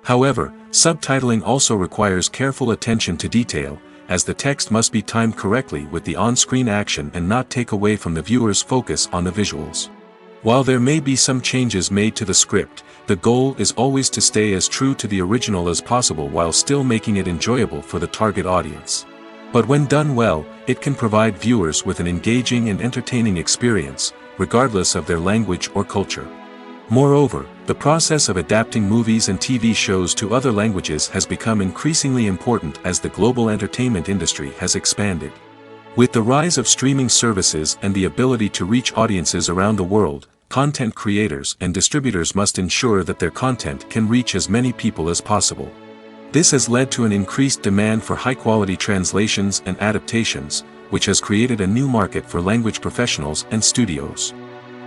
[SPEAKER 1] However, subtitling also requires careful attention to detail, as the text must be timed correctly with the on-screen action and not take away from the viewer's focus on the visuals. While there may be some changes made to the script, the goal is always to stay as true to the original as possible while still making it enjoyable for the target audience. But when done well, it can provide viewers with an engaging and entertaining experience, regardless of their language or culture. Moreover, the process of adapting movies and TV shows to other languages has become increasingly important as the global entertainment industry has expanded. With the rise of streaming services and the ability to reach audiences around the world, content creators and distributors must ensure that their content can reach as many people as possible. This has led to an increased demand for high-quality translations and adaptations, which has created a new market for language professionals and studios.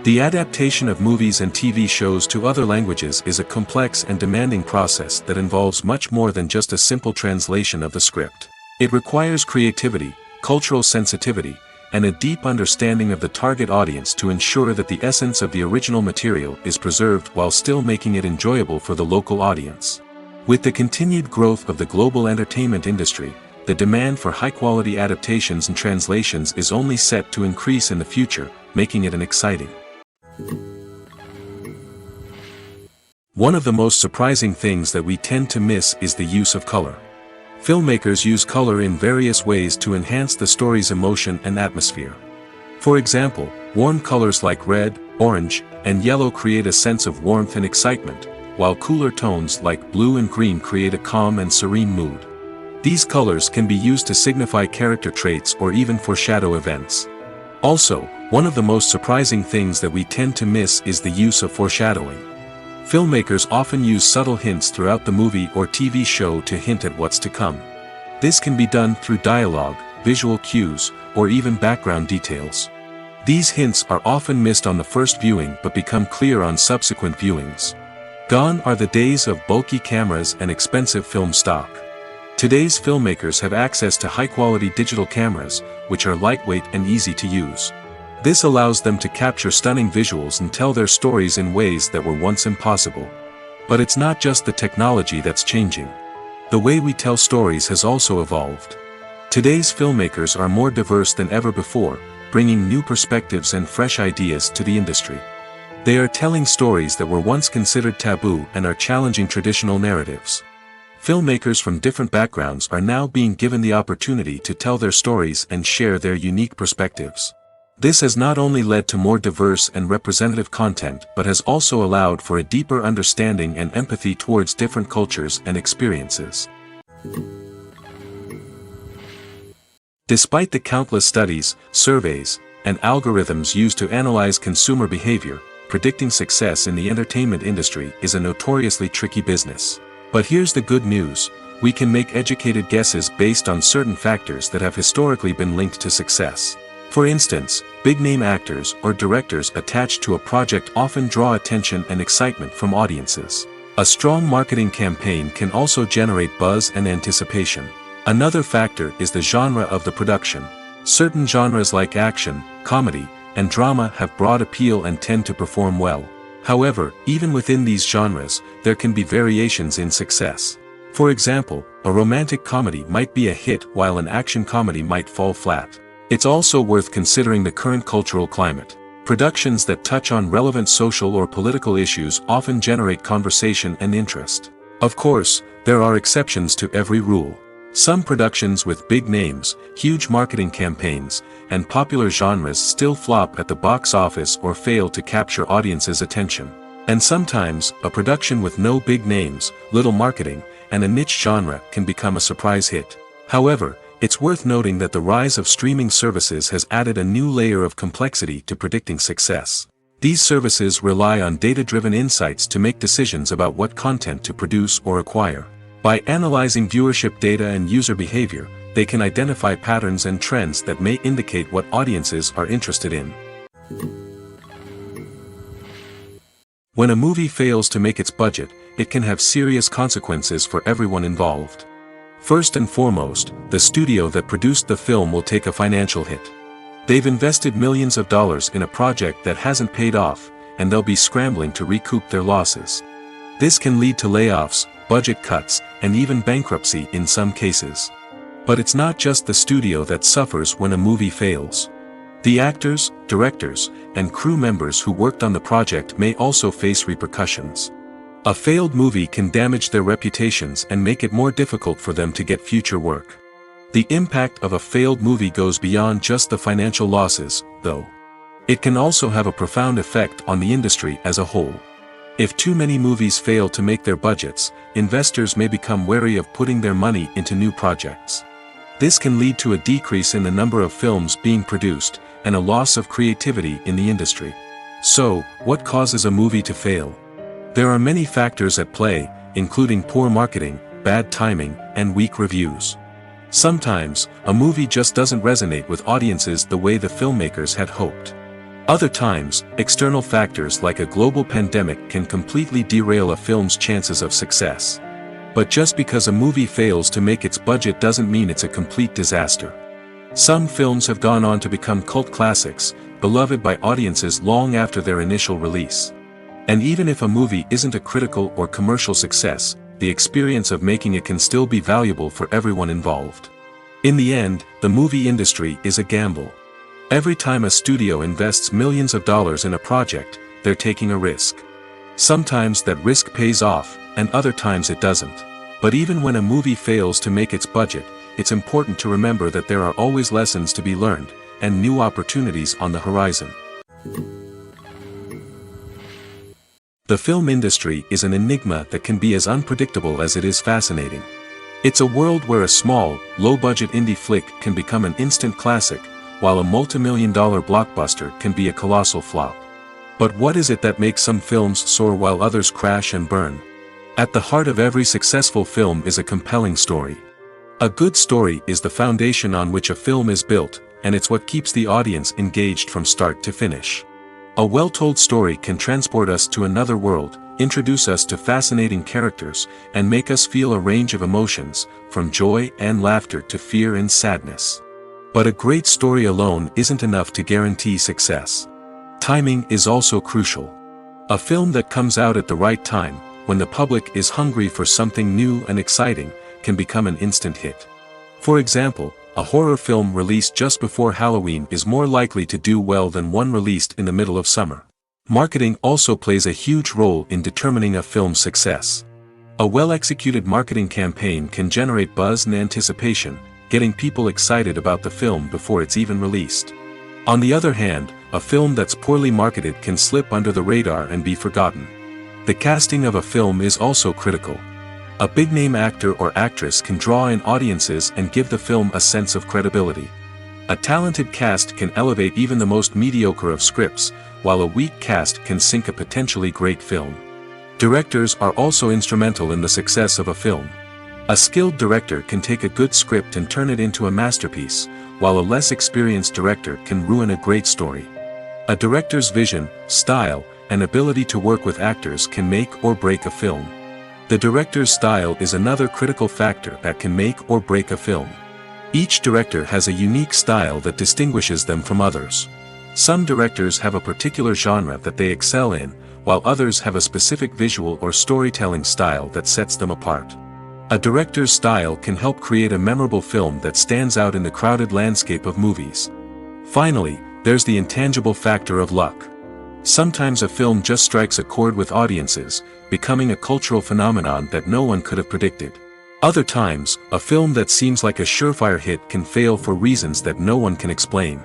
[SPEAKER 1] The adaptation of movies and TV shows to other languages is a complex and demanding process that involves much more than just a simple translation of the script. It requires creativity, cultural sensitivity, and a deep understanding of the target audience to ensure that the essence of the original material is preserved while still making it enjoyable for the local audience. With the continued growth of the global entertainment industry, the demand for high-quality adaptations and translations is only set to increase in the future, making it an exciting. One of the most surprising things that we tend to miss is the use of color. Filmmakers use color in various ways to enhance the story's emotion and atmosphere. For example, warm colors like red, orange, and yellow create a sense of warmth and excitement, while cooler tones like blue and green create a calm and serene mood. These colors can be used to signify character traits or even foreshadow events. Also, one of the most surprising things that we tend to miss is the use of foreshadowing. Filmmakers often use subtle hints throughout the movie or TV show to hint at what's to come. This can be done through dialogue, visual cues, or even background details. These hints are often missed on the first viewing but become clear on subsequent viewings. Gone are the days of bulky cameras and expensive film stock. Today's filmmakers have access to high-quality digital cameras, which are lightweight and easy to use. This allows them to capture stunning visuals and tell their stories in ways that were once impossible. But it's not just the technology that's changing. The way we tell stories has also evolved. Today's filmmakers are more diverse than ever before, bringing new perspectives and fresh ideas to the industry. They are telling stories that were once considered taboo and are challenging traditional narratives. Filmmakers from different backgrounds are now being given the opportunity to tell their stories and share their unique perspectives. This has not only led to more diverse and representative content but has also allowed for a deeper understanding and empathy towards different cultures and experiences. Despite the countless studies, surveys, and algorithms used to analyze consumer behavior, predicting success in the entertainment industry is a notoriously tricky business. But here's the good news: we can make educated guesses based on certain factors that have historically been linked to success. For instance, big-name actors or directors attached to a project often draw attention and excitement from audiences. A strong marketing campaign can also generate buzz and anticipation. Another factor is the genre of the production. Certain genres like action, comedy, and drama have broad appeal and tend to perform well. However, even within these genres, there can be variations in success. For example, a romantic comedy might be a hit while an action comedy might fall flat. It's also worth considering the current cultural climate. Productions that touch on relevant social or political issues often generate conversation and interest. Of course, there are exceptions to every rule. Some productions with big names, huge marketing campaigns, and popular genres still flop at the box office or fail to capture audiences' attention. And sometimes, a production with no big names, little marketing, and a niche genre can become a surprise hit. However, it's worth noting that the rise of streaming services has added a new layer of complexity to predicting success. These services rely on data-driven insights to make decisions about what content to produce or acquire. By analyzing viewership data and user behavior, they can identify patterns and trends that may indicate what audiences are interested in. When a movie fails to make its budget, it can have serious consequences for everyone involved. First and foremost, the studio that produced the film will take a financial hit. They've invested millions of dollars in a project that hasn't paid off, and they'll be scrambling to recoup their losses. This can lead to layoffs, budget cuts, and even bankruptcy in some cases. But it's not just the studio that suffers when a movie fails. The actors, directors, and crew members who worked on the project may also face repercussions. A failed movie can damage their reputations and make it more difficult for them to get future work. The impact of a failed movie goes beyond just the financial losses, though. It can also have a profound effect on the industry as a whole. If too many movies fail to make their budgets, investors may become wary of putting their money into new projects. This can lead to a decrease in the number of films being produced, and a loss of creativity in the industry. So, what causes a movie to fail? There are many factors at play, including poor marketing, bad timing, and weak reviews. Sometimes, a movie just doesn't resonate with audiences the way the filmmakers had hoped. Other times, external factors like a global pandemic can completely derail a film's chances of success. But just because a movie fails to make its budget doesn't mean it's a complete disaster. Some films have gone on to become cult classics, beloved by audiences long after their initial release. And even if a movie isn't a critical or commercial success, the experience of making it can still be valuable for everyone involved. In the end, the movie industry is a gamble. Every time a studio invests millions of dollars in a project, they're taking a risk. Sometimes that risk pays off, and other times it doesn't. But even when a movie fails to make its budget, it's important to remember that there are always lessons to be learned, and new opportunities on the horizon. The film industry is an enigma that can be as unpredictable as it is fascinating. It's a world where a small, low-budget indie flick can become an instant classic, while a multi-million-dollar blockbuster can be a colossal flop. But what is it that makes some films soar while others crash and burn? At the heart of every successful film is a compelling story. A good story is the foundation on which a film is built, and it's what keeps the audience engaged from start to finish. A well-told story can transport us to another world, introduce us to fascinating characters, and make us feel a range of emotions, from joy and laughter to fear and sadness. But a great story alone isn't enough to guarantee success. Timing is also crucial. A film that comes out at the right time, when the public is hungry for something new and exciting, can become an instant hit. For example, a horror film released just before Halloween is more likely to do well than one released in the middle of summer. Marketing also plays a huge role in determining a film's success. A well-executed marketing campaign can generate buzz and anticipation, getting people excited about the film before it's even released. On the other hand, a film that's poorly marketed can slip under the radar and be forgotten. The casting of a film is also critical. A big-name actor or actress can draw in audiences and give the film a sense of credibility. A talented cast can elevate even the most mediocre of scripts, while a weak cast can sink a potentially great film. Directors are also instrumental in the success of a film. A skilled director can take a good script and turn it into a masterpiece, while a less experienced director can ruin a great story. A director's vision, style, and ability to work with actors can make or break a film. The director's style is another critical factor that can make or break a film. Each director has a unique style that distinguishes them from others. Some directors have a particular genre that they excel in, while others have a specific visual or storytelling style that sets them apart. A director's style can help create a memorable film that stands out in the crowded landscape of movies. Finally, there's the intangible factor of luck. Sometimes a film just strikes a chord with audiences, becoming a cultural phenomenon that no one could have predicted. Other times, a film that seems like a surefire hit can fail for reasons that no one can explain.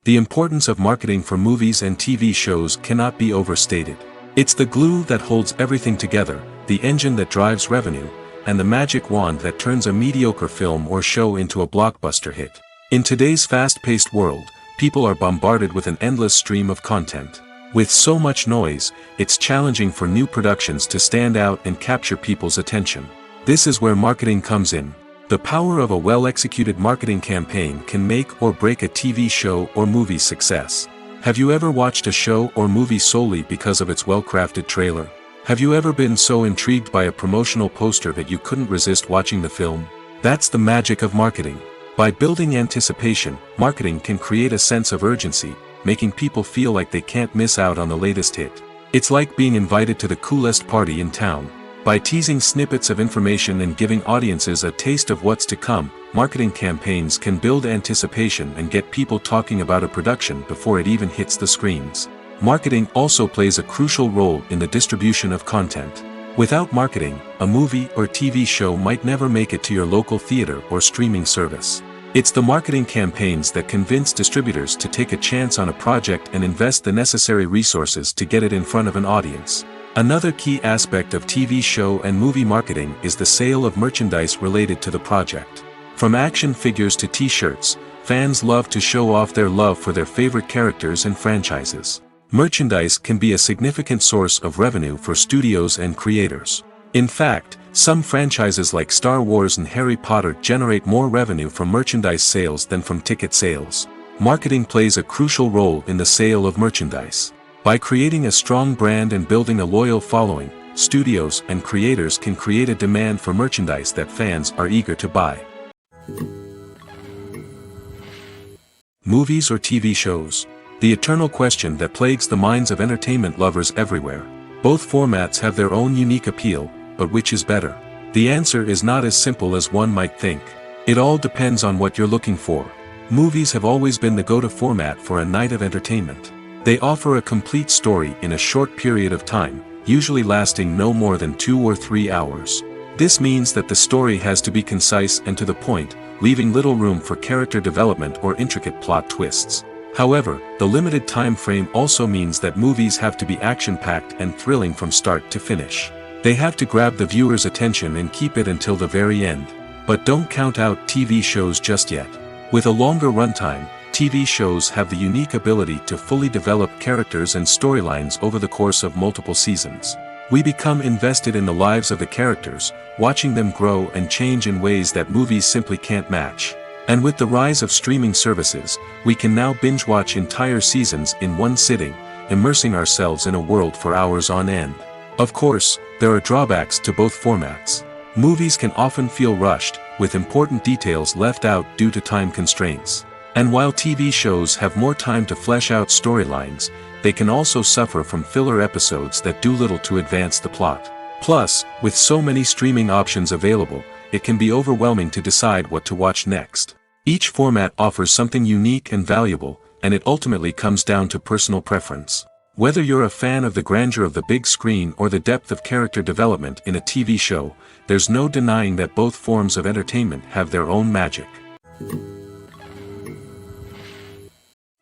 [SPEAKER 1] The importance of marketing for movies and TV shows cannot be overstated. It's the glue that holds everything together, the engine that drives revenue, and the magic wand that turns a mediocre film or show into a blockbuster hit. In today's fast-paced world, people are bombarded with an endless stream of content. With so much noise, it's challenging for new productions to stand out and capture people's attention. This is where marketing comes in. The power of a well-executed marketing campaign can make or break a TV show or movie's success. Have you ever watched a show or movie solely because of its well-crafted trailer? Have you ever been so intrigued by a promotional poster that you couldn't resist watching the film? That's the magic of marketing. By building anticipation, marketing can create a sense of urgency, making people feel like they can't miss out on the latest hit. It's like being invited to the coolest party in town. By teasing snippets of information and giving audiences a taste of what's to come, marketing campaigns can build anticipation and get people talking about a production before it even hits the screens. Marketing also plays a crucial role in the distribution of content. Without marketing, a movie or TV show might never make it to your local theater or streaming service. It's the marketing campaigns that convince distributors to take a chance on a project and invest the necessary resources to get it in front of an audience. Another key aspect of TV show and movie marketing is the sale of merchandise related to the project. From action figures to t-shirts, fans love to show off their love for their favorite characters and franchises. Merchandise can be a significant source of revenue for studios and creators. In fact, some franchises like Star Wars and Harry Potter generate more revenue from merchandise sales than from ticket sales. Marketing plays a crucial role in the sale of merchandise. By creating a strong brand and building a loyal following, studios and creators can create a demand for merchandise that fans are eager to buy. Movies or TV shows? The eternal question that plagues the minds of entertainment lovers everywhere. Both formats have their own unique appeal, but which is better? The answer is not as simple as one might think. It all depends on what you're looking for. Movies have always been the go-to format for a night of entertainment. They offer a complete story in a short period of time, usually lasting no more than 2 or 3 hours. This means that the story has to be concise and to the point, leaving little room for character development or intricate plot twists. However, the limited time frame also means that movies have to be action-packed and thrilling from start to finish. They have to grab the viewer's attention and keep it until the very end. But don't count out TV shows just yet. With a longer runtime, TV shows have the unique ability to fully develop characters and storylines over the course of multiple seasons. We become invested in the lives of the characters, watching them grow and change in ways that movies simply can't match. And with the rise of streaming services, we can now binge-watch entire seasons in one sitting, immersing ourselves in a world for hours on end. Of course, there are drawbacks to both formats. Movies can often feel rushed, with important details left out due to time constraints. And while TV shows have more time to flesh out storylines, they can also suffer from filler episodes that do little to advance the plot. Plus, with so many streaming options available, it can be overwhelming to decide what to watch next. Each format offers something unique and valuable, and it ultimately comes down to personal preference. Whether you're a fan of the grandeur of the big screen or the depth of character development in a TV show, there's no denying that both forms of entertainment have their own magic.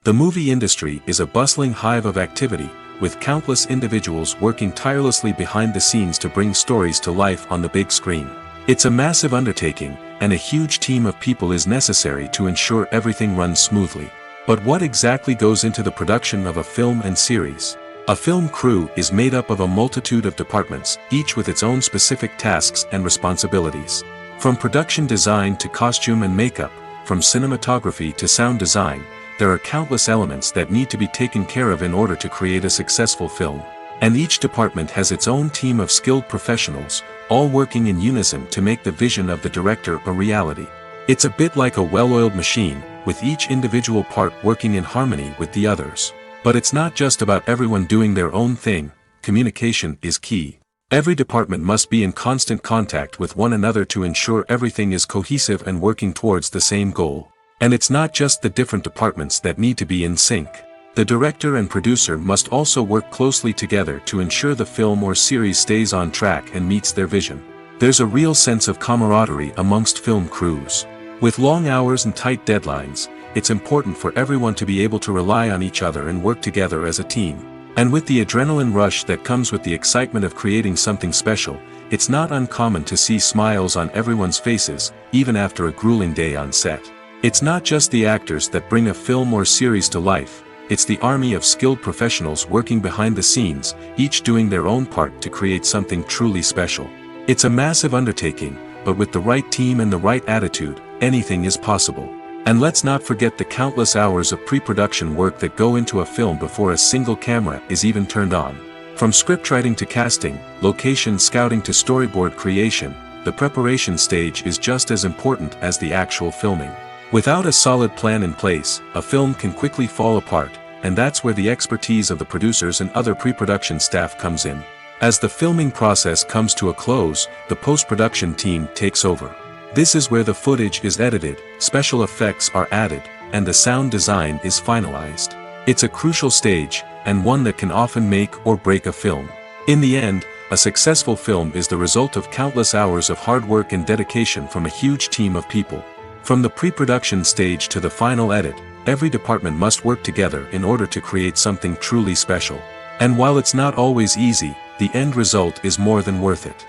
[SPEAKER 1] The movie industry is a bustling hive of activity, with countless individuals working tirelessly behind the scenes to bring stories to life on the big screen. It's a massive undertaking, and a huge team of people is necessary to ensure everything runs smoothly. But what exactly goes into the production of a film and series? A film crew is made up of a multitude of departments, each with its own specific tasks and responsibilities. From production design to costume and makeup, from cinematography to sound design, there are countless elements that need to be taken care of in order to create a successful film. And each department has its own team of skilled professionals, all working in unison to make the vision of the director a reality. It's a bit like a well-oiled machine, with each individual part working in harmony with the others. But it's not just about everyone doing their own thing. Communication is key. Every department must be in constant contact with one another to ensure everything is cohesive and working towards the same goal. And it's not just the different departments that need to be in sync. The director and producer must also work closely together to ensure the film or series stays on track and meets their vision. There's a real sense of camaraderie amongst film crews. With long hours and tight deadlines, it's important for everyone to be able to rely on each other and work together as a team. And with the adrenaline rush that comes with the excitement of creating something special, it's not uncommon to see smiles on everyone's faces, even after a grueling day on set. It's not just the actors that bring a film or series to life, it's the army of skilled professionals working behind the scenes, each doing their own part to create something truly special. It's a massive undertaking, but with the right team and the right attitude, anything is possible. And let's not forget the countless hours of pre-production work that go into a film before a single camera is even turned on. From scriptwriting to casting, location scouting to storyboard creation, the preparation stage is just as important as the actual filming. Without a solid plan in place, a film can quickly fall apart, and that's where the expertise of the producers and other pre-production staff comes in. As the filming process comes to a close, the post-production team takes over. This is where the footage is edited, special effects are added, and the sound design is finalized. It's a crucial stage, and one that can often make or break a film. In the end, a successful film is the result of countless hours of hard work and dedication from a huge team of people. From the pre-production stage to the final edit, every department must work together in order to create something truly special. And while it's not always easy, the end result is more than worth it.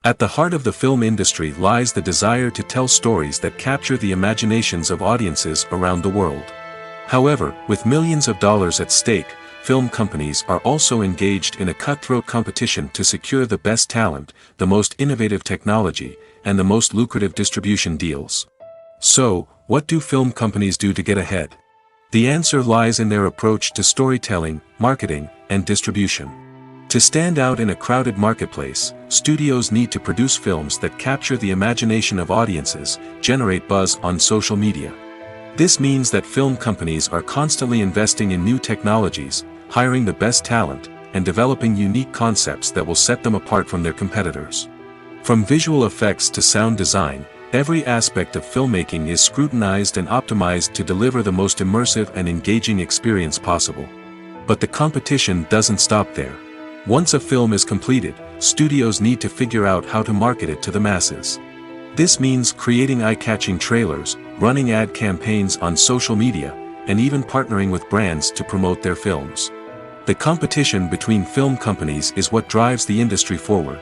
[SPEAKER 1] At the heart of the film industry lies the desire to tell stories that capture the imaginations of audiences around the world. However, with millions of dollars at stake, film companies are also engaged in a cutthroat competition to secure the best talent, the most innovative technology, and the most lucrative distribution deals. So, what do film companies do to get ahead? The answer lies in their approach to storytelling, marketing, and distribution. To stand out in a crowded marketplace, studios need to produce films that capture the imagination of audiences, generate buzz on social media. This means that film companies are constantly investing in new technologies, hiring the best talent, and developing unique concepts that will set them apart from their competitors. From visual effects to sound design, every aspect of filmmaking is scrutinized and optimized to deliver the most immersive and engaging experience possible. But the competition doesn't stop there. Once a film is completed, studios need to figure out how to market it to the masses. This means creating eye-catching trailers, running ad campaigns on social media, and even partnering with brands to promote their films. The competition between film companies is what drives the industry forward.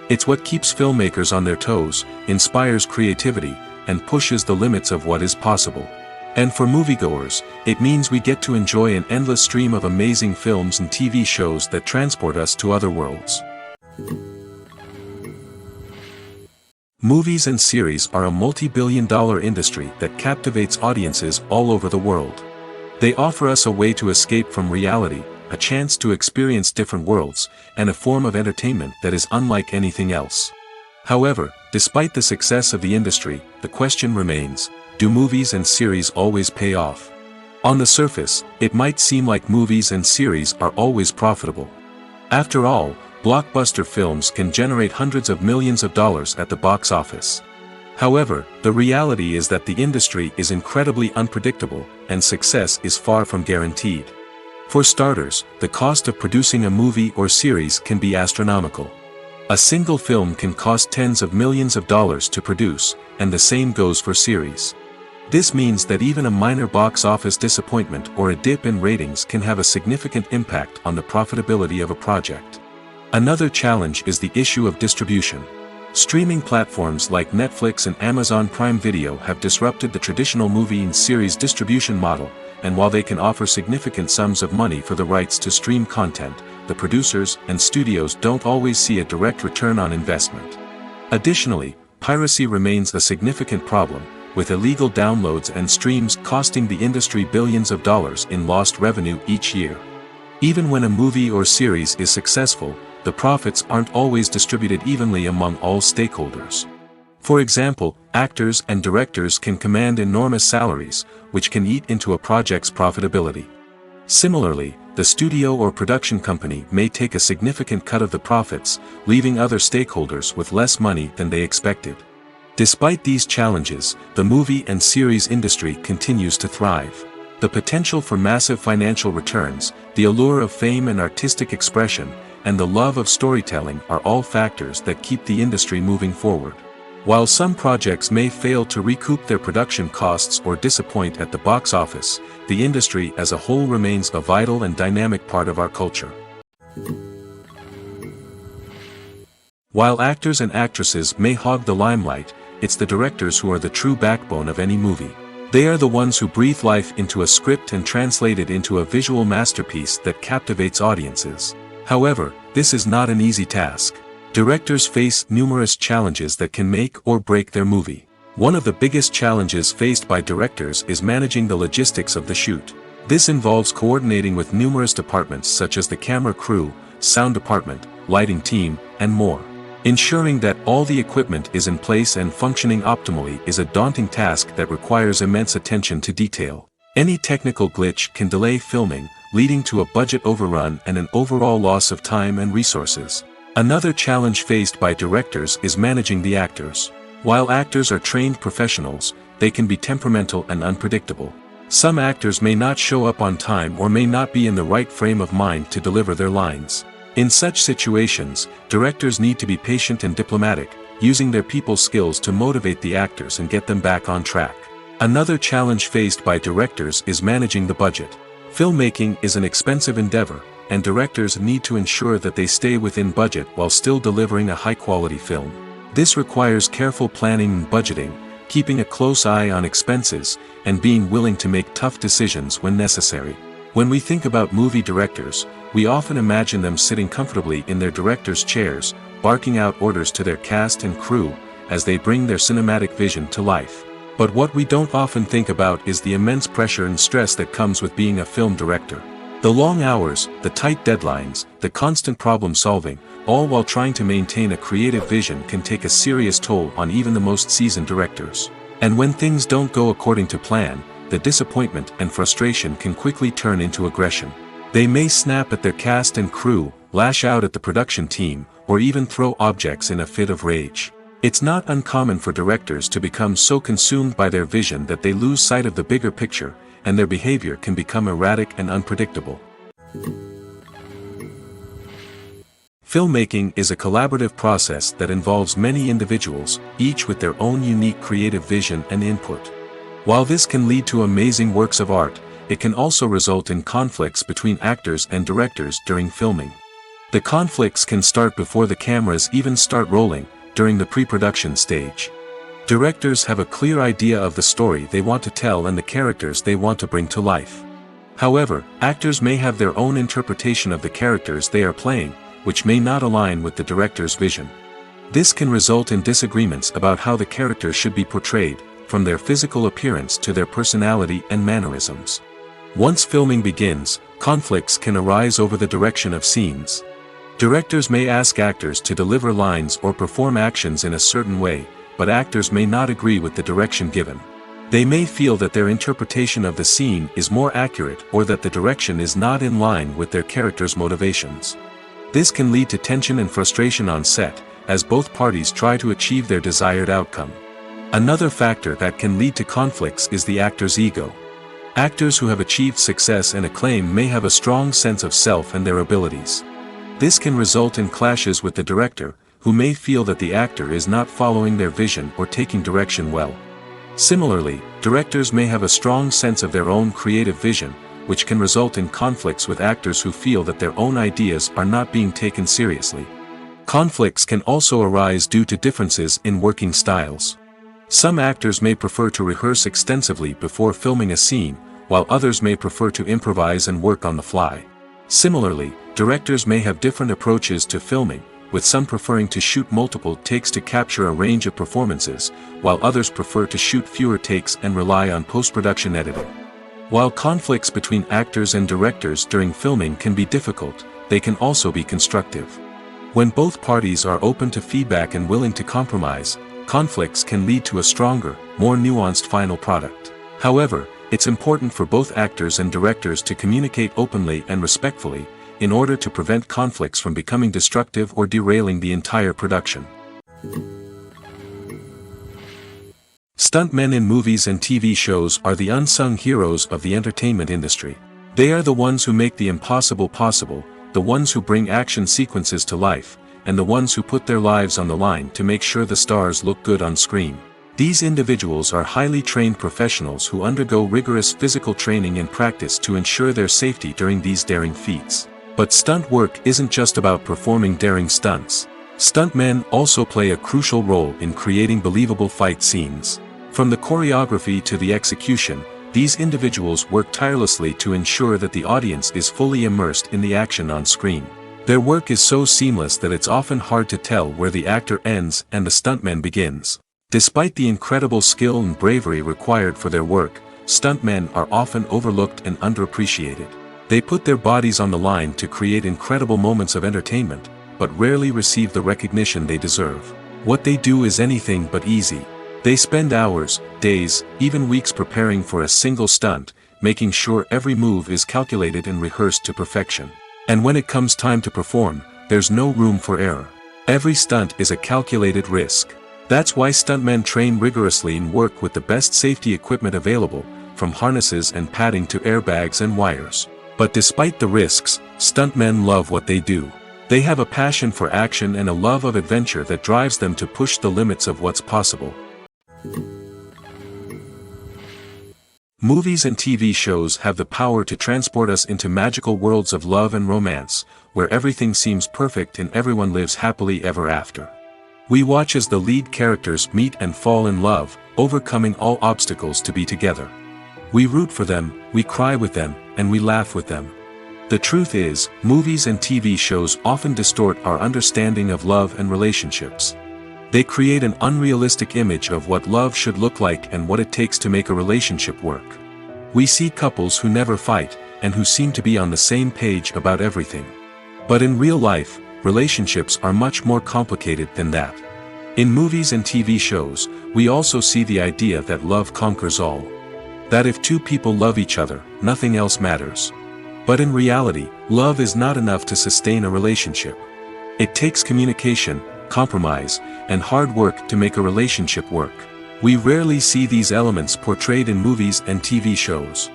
[SPEAKER 1] It's what keeps filmmakers on their toes, inspires creativity, and pushes the limits of what is possible. And for moviegoers, it means we get to enjoy an endless stream of amazing films and TV shows that transport us to other worlds. Movies and series are a multi-billion-dollar industry that captivates audiences all over the world. They offer us a way to escape from reality, a chance to experience different worlds, and a form of entertainment that is unlike anything else. However, despite the success of the industry, the question remains, do movies and series always pay off? On the surface, it might seem like movies and series are always profitable. After all, blockbuster films can generate hundreds of millions of dollars at the box office. However, the reality is that the industry is incredibly unpredictable, and success is far from guaranteed. For starters, the cost of producing a movie or series can be astronomical. A single film can cost tens of millions of dollars to produce, and the same goes for series. This means that even a minor box office disappointment or a dip in ratings can have a significant impact on the profitability of a project. Another challenge is the issue of distribution. Streaming platforms like Netflix and Amazon Prime Video have disrupted the traditional movie and series distribution model, and while they can offer significant sums of money for the rights to stream content, the producers and studios don't always see a direct return on investment. Additionally, piracy remains a significant problem, with illegal downloads and streams costing the industry billions of dollars in lost revenue each year. Even when a movie or series is successful, the profits aren't always distributed evenly among all stakeholders. For example, actors and directors can command enormous salaries, which can eat into a project's profitability. Similarly, the studio or production company may take a significant cut of the profits, leaving other stakeholders with less money than they expected. Despite these challenges, the movie and series industry continues to thrive. The potential for massive financial returns, the allure of fame and artistic expression, and the love of storytelling are all factors that keep the industry moving forward. While some projects may fail to recoup their production costs or disappoint at the box office, the industry as a whole remains a vital and dynamic part of our culture. While actors and actresses may hog the limelight, it's the directors who are the true backbone of any movie. They are the ones who breathe life into a script and translate it into a visual masterpiece that captivates audiences. However, this is not an easy task. Directors face numerous challenges that can make or break their movie. One of the biggest challenges faced by directors is managing the logistics of the shoot. This involves coordinating with numerous departments such as the camera crew, sound department, lighting team, and more. Ensuring that all the equipment is in place and functioning optimally is a daunting task that requires immense attention to detail. Any technical glitch can delay filming, leading to a budget overrun and an overall loss of time and resources. Another challenge faced by directors is managing the actors. While actors are trained professionals, they can be temperamental and unpredictable. Some actors may not show up on time or may not be in the right frame of mind to deliver their lines. In such situations, directors need to be patient and diplomatic, using their people skills to motivate the actors and get them back on track. Another challenge faced by directors is managing the budget. Filmmaking is an expensive endeavor, and directors need to ensure that they stay within budget while still delivering a high-quality film. This requires careful planning and budgeting, keeping a close eye on expenses, and being willing to make tough decisions when necessary. When we think about movie directors, we often imagine them sitting comfortably in their director's chairs, barking out orders to their cast and crew, as they bring their cinematic vision to life. But what we don't often think about is the immense pressure and stress that comes with being a film director. The long hours, the tight deadlines, the constant problem solving, all while trying to maintain a creative vision can take a serious toll on even the most seasoned directors. And when things don't go according to plan, the disappointment and frustration can quickly turn into aggression. They may snap at their cast and crew, lash out at the production team, or even throw objects in a fit of rage. It's not uncommon for directors to become so consumed by their vision that they lose sight of the bigger picture, and their behavior can become erratic and unpredictable. Filmmaking is a collaborative process that involves many individuals, each with their own unique creative vision and input. While this can lead to amazing works of art, it can also result in conflicts between actors and directors during filming. The conflicts can start before the cameras even start rolling, during the pre-production stage. Directors have a clear idea of the story they want to tell and the characters they want to bring to life. However, actors may have their own interpretation of the characters they are playing, which may not align with the director's vision. This can result in disagreements about how the characters should be portrayed, from their physical appearance to their personality and mannerisms. Once filming begins, conflicts can arise over the direction of scenes. Directors may ask actors to deliver lines or perform actions in a certain way, but actors may not agree with the direction given. They may feel that their interpretation of the scene is more accurate or that the direction is not in line with their character's motivations. This can lead to tension and frustration on set, as both parties try to achieve their desired outcome. Another factor that can lead to conflicts is the actor's ego. Actors who have achieved success and acclaim may have a strong sense of self and their abilities. This can result in clashes with the director, who may feel that the actor is not following their vision or taking direction well. Similarly, directors may have a strong sense of their own creative vision, which can result in conflicts with actors who feel that their own ideas are not being taken seriously. Conflicts can also arise due to differences in working styles. Some actors may prefer to rehearse extensively before filming a scene, while others may prefer to improvise and work on the fly. Similarly, directors may have different approaches to filming, with some preferring to shoot multiple takes to capture a range of performances, while others prefer to shoot fewer takes and rely on post-production editing. While conflicts between actors and directors during filming can be difficult, they can also be constructive. When both parties are open to feedback and willing to compromise, conflicts can lead to a stronger, more nuanced final product. However, it's important for both actors and directors to communicate openly and respectfully, in order to prevent conflicts from becoming destructive or derailing the entire production. Stuntmen in movies and TV shows are the unsung heroes of the entertainment industry. They are the ones who make the impossible possible, the ones who bring action sequences to life, and the ones who put their lives on the line to make sure the stars look good on screen. These individuals are highly trained professionals who undergo rigorous physical training and practice to ensure their safety during these daring feats. But stunt work isn't just about performing daring stunts. Stuntmen also play a crucial role in creating believable fight scenes. From the choreography to the execution, these individuals work tirelessly to ensure that the audience is fully immersed in the action on screen. Their work is so seamless that it's often hard to tell where the actor ends and the stuntman begins. Despite the incredible skill and bravery required for their work, stuntmen are often overlooked and underappreciated. They put their bodies on the line to create incredible moments of entertainment, but rarely receive the recognition they deserve. What they do is anything but easy. They spend hours, days, even weeks preparing for a single stunt, making sure every move is calculated and rehearsed to perfection. And when it comes time to perform, there's no room for error. Every stunt is a calculated risk. That's why stuntmen train rigorously and work with the best safety equipment available, from harnesses and padding to airbags and wires. But despite the risks, stuntmen love what they do. They have a passion for action and a love of adventure that drives them to push the limits of what's possible. Movies and TV shows have the power to transport us into magical worlds of love and romance, where everything seems perfect and everyone lives happily ever after. We watch as the lead characters meet and fall in love, overcoming all obstacles to be together. We root for them, we cry with them, and we laugh with them. The truth is, movies and TV shows often distort our understanding of love and relationships. They create an unrealistic image of what love should look like and what it takes to make a relationship work. We see couples who never fight, and who seem to be on the same page about everything. But in real life, relationships are much more complicated than that. In movies and TV shows, we also see the idea that love conquers all. That if two people love each other, nothing else matters. But in reality, love is not enough to sustain a relationship. It takes communication, compromise, and hard work to make a relationship work. We rarely see these elements portrayed in movies and TV shows.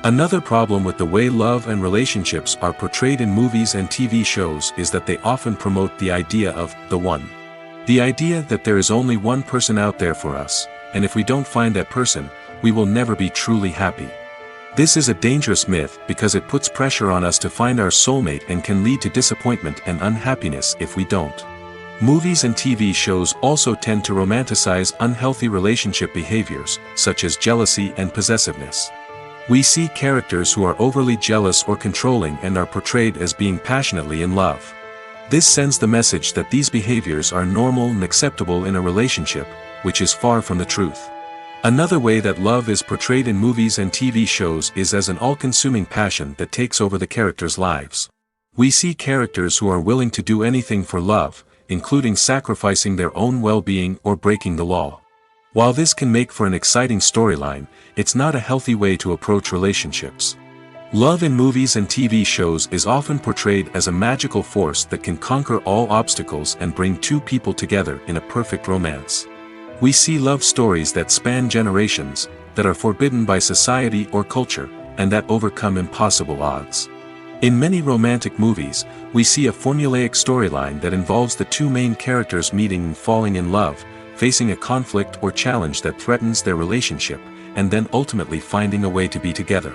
[SPEAKER 1] Another problem with the way love and relationships are portrayed in movies and TV shows is that they often promote the idea of the one. The idea that there is only one person out there for us, and if we don't find that person, we will never be truly happy. This is a dangerous myth because it puts pressure on us to find our soulmate and can lead to disappointment and unhappiness if we don't. Movies and TV shows also tend to romanticize unhealthy relationship behaviors, such as jealousy and possessiveness. We see characters who are overly jealous or controlling and are portrayed as being passionately in love. This sends the message that these behaviors are normal and acceptable in a relationship, which is far from the truth. Another way that love is portrayed in movies and TV shows is as an all-consuming passion that takes over the characters' lives. We see characters who are willing to do anything for love, including sacrificing their own well-being or breaking the law. While this can make for an exciting storyline, it's not a healthy way to approach relationships. Love in movies and TV shows is often portrayed as a magical force that can conquer all obstacles and bring two people together in a perfect romance. We see love stories that span generations, that are forbidden by society or culture, and that overcome impossible odds. In many romantic movies, we see a formulaic storyline that involves the two main characters meeting and falling in love, facing a conflict or challenge that threatens their relationship, and then ultimately finding a way to be together.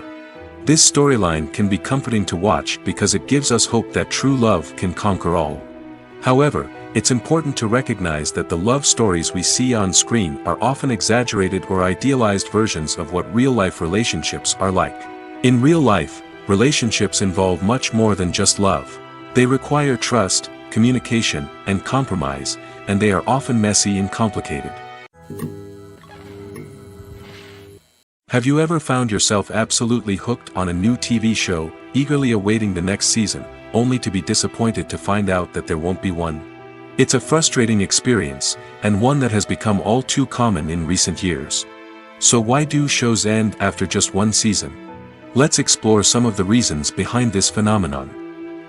[SPEAKER 1] This storyline can be comforting to watch because it gives us hope that true love can conquer all. However, it's important to recognize that the love stories we see on screen are often exaggerated or idealized versions of what real-life relationships are like. In real life, relationships involve much more than just love. They require trust, communication, and compromise, and they are often messy and complicated. Have you ever found yourself absolutely hooked on a new TV show, eagerly awaiting the next season, only to be disappointed to find out that there won't be one? It's a frustrating experience, and one that has become all too common in recent years. So why do shows end after just one season? Let's explore some of the reasons behind this phenomenon.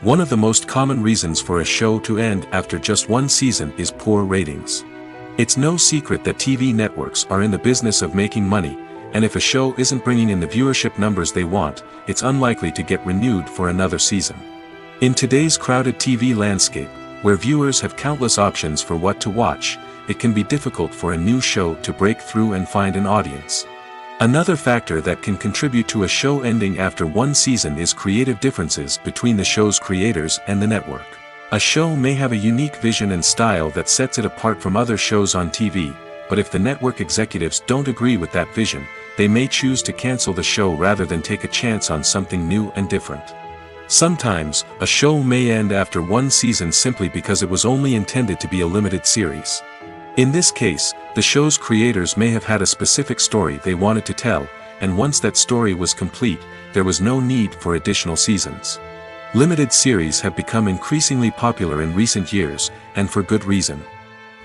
[SPEAKER 1] One of the most common reasons for a show to end after just one season is poor ratings. It's no secret that TV networks are in the business of making money, and if a show isn't bringing in the viewership numbers they want, it's unlikely to get renewed for another season. In today's crowded TV landscape, where viewers have countless options for what to watch, it can be difficult for a new show to break through and find an audience. Another factor that can contribute to a show ending after one season is creative differences between the show's creators and the network. A show may have a unique vision and style that sets it apart from other shows on TV, but if the network executives don't agree with that vision, they may choose to cancel the show rather than take a chance on something new and different. Sometimes, a show may end after one season simply because it was only intended to be a limited series. In this case, the show's creators may have had a specific story they wanted to tell, and once that story was complete, there was no need for additional seasons. Limited series have become increasingly popular in recent years, and for good reason.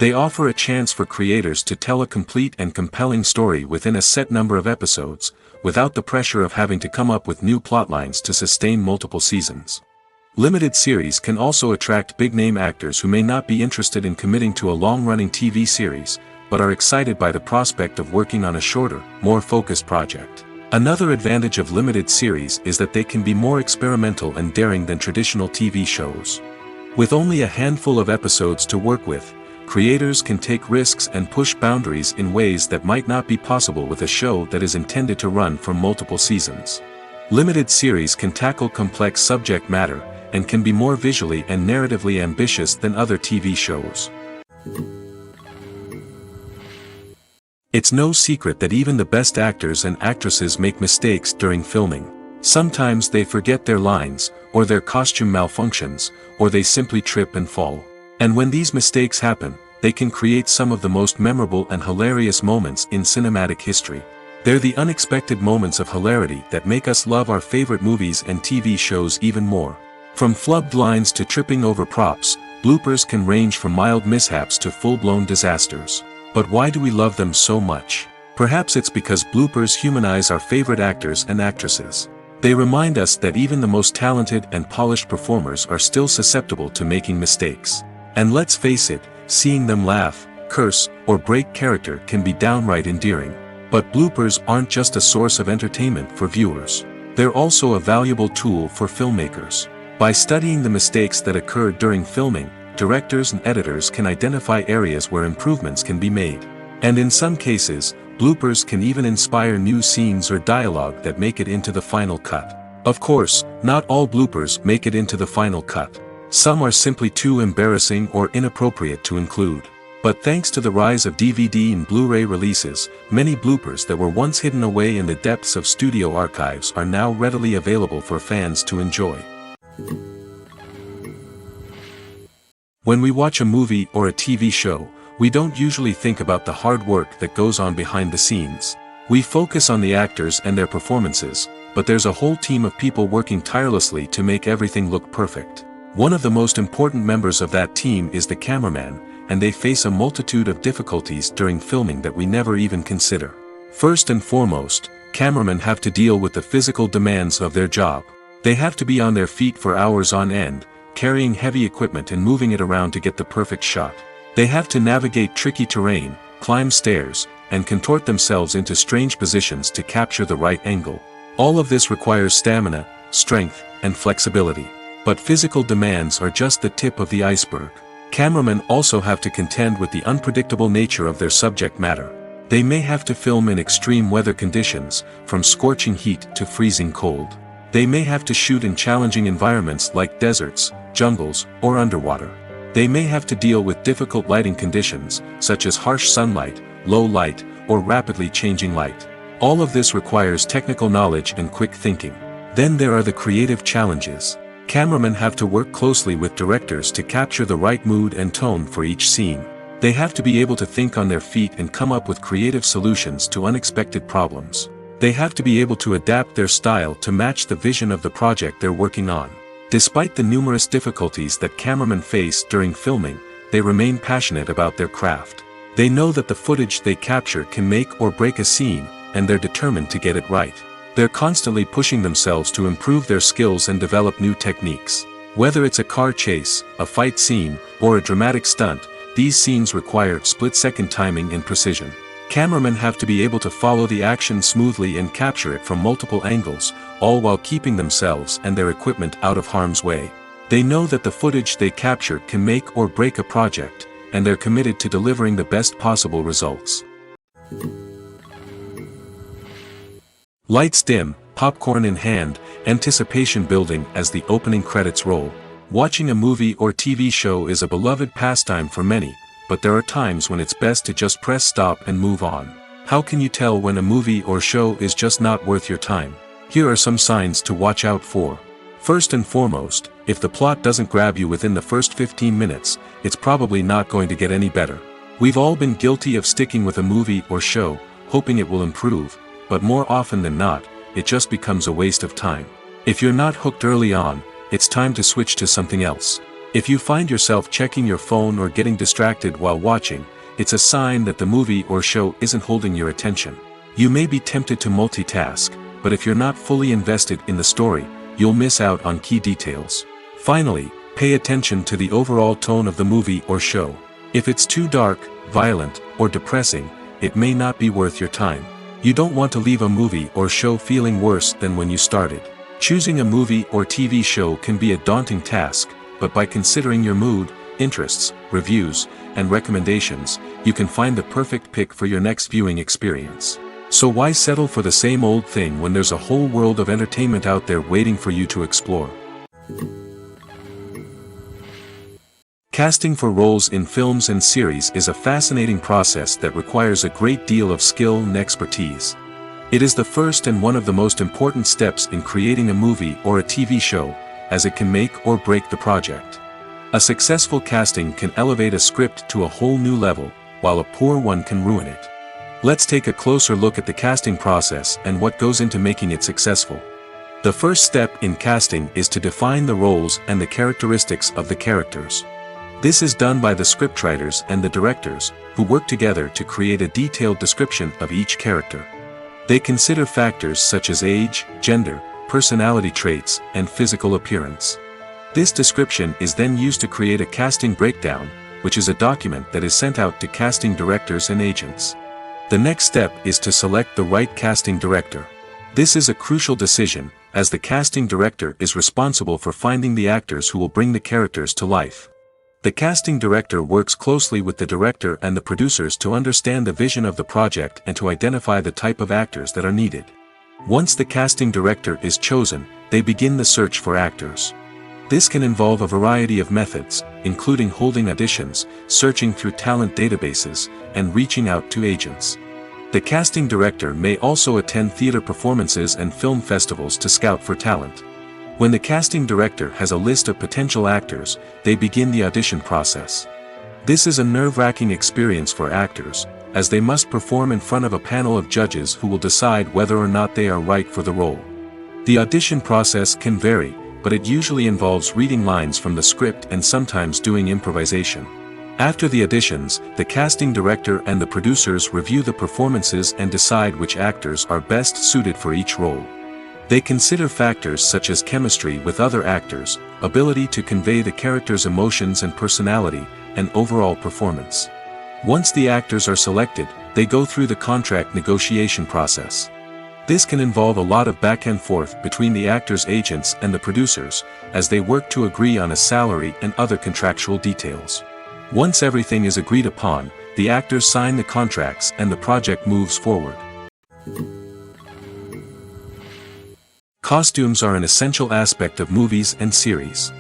[SPEAKER 1] They offer a chance for creators to tell a complete and compelling story within a set number of episodes, without the pressure of having to come up with new plotlines to sustain multiple seasons. Limited series can also attract big-name actors who may not be interested in committing to a long-running TV series, but are excited by the prospect of working on a shorter, more focused project. Another advantage of limited series is that they can be more experimental and daring than traditional TV shows. With only a handful of episodes to work with, creators can take risks and push boundaries in ways that might not be possible with a show that is intended to run for multiple seasons. Limited series can tackle complex subject matter, and can be more visually and narratively ambitious than other TV shows. It's no secret that even the best actors and actresses make mistakes during filming. Sometimes they forget their lines, or their costume malfunctions, or they simply trip and fall. And when these mistakes happen, they can create some of the most memorable and hilarious moments in cinematic history. They're the unexpected moments of hilarity that make us love our favorite movies and TV shows even more. From flubbed lines to tripping over props, bloopers can range from mild mishaps to full-blown disasters. But why do we love them so much? Perhaps it's because bloopers humanize our favorite actors and actresses. They remind us that even the most talented and polished performers are still susceptible to making mistakes. And let's face it, seeing them laugh, curse, or break character can be downright endearing. But bloopers aren't just a source of entertainment for viewers. They're also a valuable tool for filmmakers. By studying the mistakes that occurred during filming, directors and editors can identify areas where improvements can be made. And in some cases, bloopers can even inspire new scenes or dialogue that make it into the final cut. Of course, not all bloopers make it into the final cut. Some are simply too embarrassing or inappropriate to include. But thanks to the rise of DVD and Blu-ray releases, many bloopers that were once hidden away in the depths of studio archives are now readily available for fans to enjoy. When we watch a movie or a TV show, we don't usually think about the hard work that goes on behind the scenes. We focus on the actors and their performances, but there's a whole team of people working tirelessly to make everything look perfect. One of the most important members of that team is the cameraman, and they face a multitude of difficulties during filming that we never even consider. First and foremost, cameramen have to deal with the physical demands of their job. They have to be on their feet for hours on end, carrying heavy equipment and moving it around to get the perfect shot. They have to navigate tricky terrain, climb stairs, and contort themselves into strange positions to capture the right angle. All of this requires stamina, strength, and flexibility. But physical demands are just the tip of the iceberg. Cameramen also have to contend with the unpredictable nature of their subject matter. They may have to film in extreme weather conditions, from scorching heat to freezing cold. They may have to shoot in challenging environments like deserts, jungles, or underwater. They may have to deal with difficult lighting conditions, such as harsh sunlight, low light, or rapidly changing light. All of this requires technical knowledge and quick thinking. Then there are the creative challenges. Cameramen have to work closely with directors to capture the right mood and tone for each scene. They have to be able to think on their feet and come up with creative solutions to unexpected problems. They have to be able to adapt their style to match the vision of the project they're working on. Despite the numerous difficulties that cameramen face during filming, they remain passionate about their craft. They know that the footage they capture can make or break a scene, and they're determined to get it right. They're constantly pushing themselves to improve their skills and develop new techniques. Whether it's a car chase, a fight scene, or a dramatic stunt, these scenes require split-second timing and precision. Cameramen have to be able to follow the action smoothly and capture it from multiple angles, all while keeping themselves and their equipment out of harm's way. They know that the footage they capture can make or break a project, and they're committed to delivering the best possible results. Lights dim, popcorn in hand, anticipation building as the opening credits roll. Watching a movie or TV show is a beloved pastime for many, but there are times when it's best to just press stop and move on. How can you tell when a movie or show is just not worth your time? Here are some signs to watch out for. First and foremost, if the plot doesn't grab you within the first 15 minutes, it's probably not going to get any better. We've all been guilty of sticking with a movie or show, hoping it will improve, but more often than not, it just becomes a waste of time. If you're not hooked early on, it's time to switch to something else. If you find yourself checking your phone or getting distracted while watching, it's a sign that the movie or show isn't holding your attention. You may be tempted to multitask, but if you're not fully invested in the story, you'll miss out on key details. Finally, pay attention to the overall tone of the movie or show. If it's too dark, violent, or depressing, it may not be worth your time. You don't want to leave a movie or show feeling worse than when you started. Choosing a movie or TV show can be a daunting task, but by considering your mood, interests, reviews, and recommendations, you can find the perfect pick for your next viewing experience. So why settle for the same old thing when there's a whole world of entertainment out there waiting for you to explore? Casting for roles in films and series is a fascinating process that requires a great deal of skill and expertise. It is the first and one of the most important steps in creating a movie or a TV show, as it can make or break the project. A successful casting can elevate a script to a whole new level, while a poor one can ruin it. Let's take a closer look at the casting process and what goes into making it successful. The first step in casting is to define the roles and the characteristics of the characters. This is done by the scriptwriters and the directors, who work together to create a detailed description of each character. They consider factors such as age, gender, personality traits, and physical appearance. This description is then used to create a casting breakdown, which is a document that is sent out to casting directors and agents. The next step is to select the right casting director. This is a crucial decision, as the casting director is responsible for finding the actors who will bring the characters to life. The casting director works closely with the director and the producers to understand the vision of the project and to identify the type of actors that are needed. Once the casting director is chosen, they begin the search for actors. This can involve a variety of methods, including holding auditions, searching through talent databases, and reaching out to agents. The casting director may also attend theater performances and film festivals to scout for talent. When the casting director has a list of potential actors, they begin the audition process. This is a nerve-wracking experience for actors, as they must perform in front of a panel of judges who will decide whether or not they are right for the role. The audition process can vary, but it usually involves reading lines from the script and sometimes doing improvisation. After the auditions, the casting director and the producers review the performances and decide which actors are best suited for each role. They consider factors such as chemistry with other actors, ability to convey the character's emotions and personality, and overall performance. Once the actors are selected, they go through the contract negotiation process. This can involve a lot of back and forth between the actors' agents and the producers, as they work to agree on a salary and other contractual details. Once everything is agreed upon, the actors sign the contracts and the project moves forward. Costumes are an essential aspect of movies and series.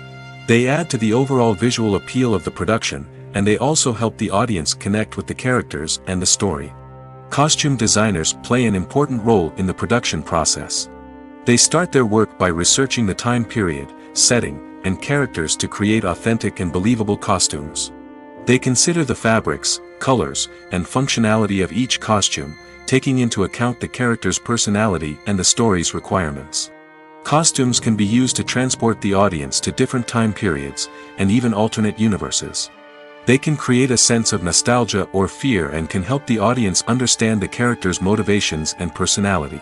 [SPEAKER 1] They add to the overall visual appeal of the production, and they also help the audience connect with the characters and the story. Costume designers play an important role in the production process. They start their work by researching the time period, setting, and characters to create authentic and believable costumes. They consider the fabrics, colors, and functionality of each costume, taking into account the character's personality and the story's requirements. Costumes can be used to transport the audience to different time periods, and even alternate universes. They can create a sense of nostalgia or fear and can help the audience understand the character's motivations and personality.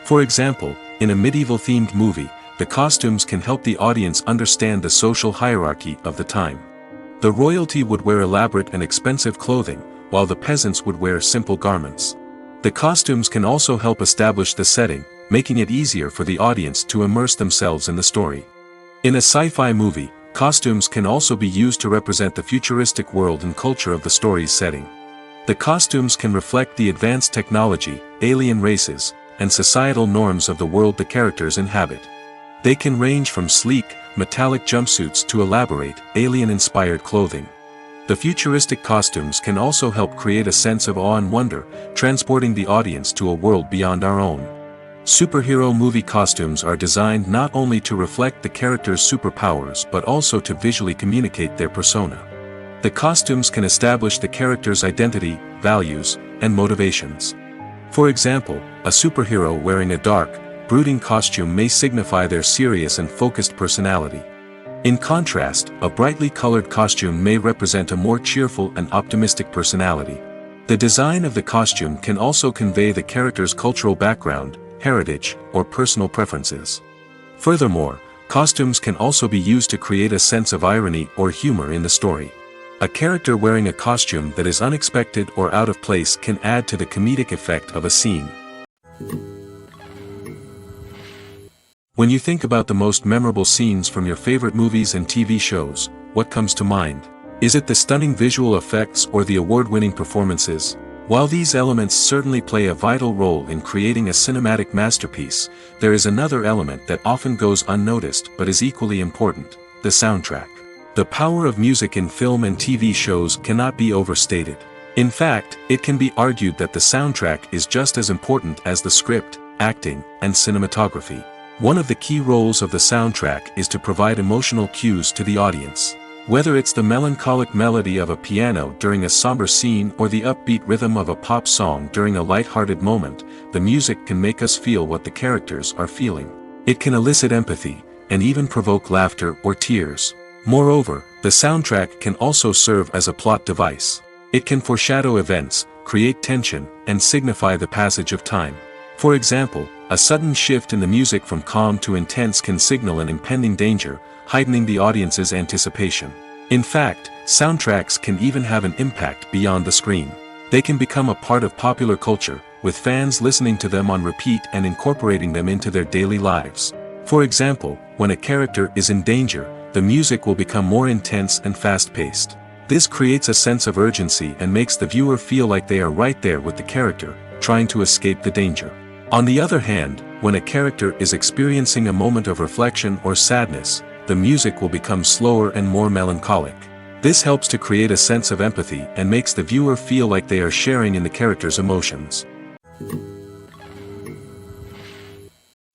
[SPEAKER 1] For example, in a medieval-themed movie, the costumes can help the audience understand the social hierarchy of the time. The royalty would wear elaborate and expensive clothing, while the peasants would wear simple garments. The costumes can also help establish the setting, making it easier for the audience to immerse themselves in the story. In a sci-fi movie, costumes can also be used to represent the futuristic world and culture of the story's setting. The costumes can reflect the advanced technology, alien races, and societal norms of the world the characters inhabit. They can range from sleek, metallic jumpsuits to elaborate, alien-inspired clothing. The futuristic costumes can also help create a sense of awe and wonder, transporting the audience to a world beyond our own. Superhero movie costumes are designed not only to reflect the character's superpowers but also to visually communicate their persona. The costumes can establish the character's identity, values, and motivations. For example, a superhero wearing a dark, brooding costume may signify their serious and focused personality. In contrast, a brightly colored costume may represent a more cheerful and optimistic personality. The design of the costume can also convey the character's cultural background, heritage, or personal preferences. Furthermore, costumes can also be used to create a sense of irony or humor in the story. A character wearing a costume that is unexpected or out of place can add to the comedic effect of a scene. When you think about the most memorable scenes from your favorite movies and TV shows, what comes to mind? Is it the stunning visual effects or the award-winning performances? While these elements certainly play a vital role in creating a cinematic masterpiece, there is another element that often goes unnoticed but is equally important: the soundtrack. The power of music in film and TV shows cannot be overstated. In fact, it can be argued that the soundtrack is just as important as the script, acting, and cinematography. One of the key roles of the soundtrack is to provide emotional cues to the audience. Whether it's the melancholic melody of a piano during a somber scene or the upbeat rhythm of a pop song during a light-hearted moment, the music can make us feel what the characters are feeling. It can elicit empathy, and even provoke laughter or tears. Moreover, the soundtrack can also serve as a plot device. It can foreshadow events, create tension, and signify the passage of time. For example, a sudden shift in the music from calm to intense can signal an impending danger, heightening the audience's anticipation. In fact, soundtracks can even have an impact beyond the screen. They can become a part of popular culture, with fans listening to them on repeat and incorporating them into their daily lives. For example, when a character is in danger, the music will become more intense and fast-paced. This creates a sense of urgency and makes the viewer feel like they are right there with the character, trying to escape the danger. On the other hand, when a character is experiencing a moment of reflection or sadness, the music will become slower and more melancholic. This helps to create a sense of empathy and makes the viewer feel like they are sharing in the character's emotions.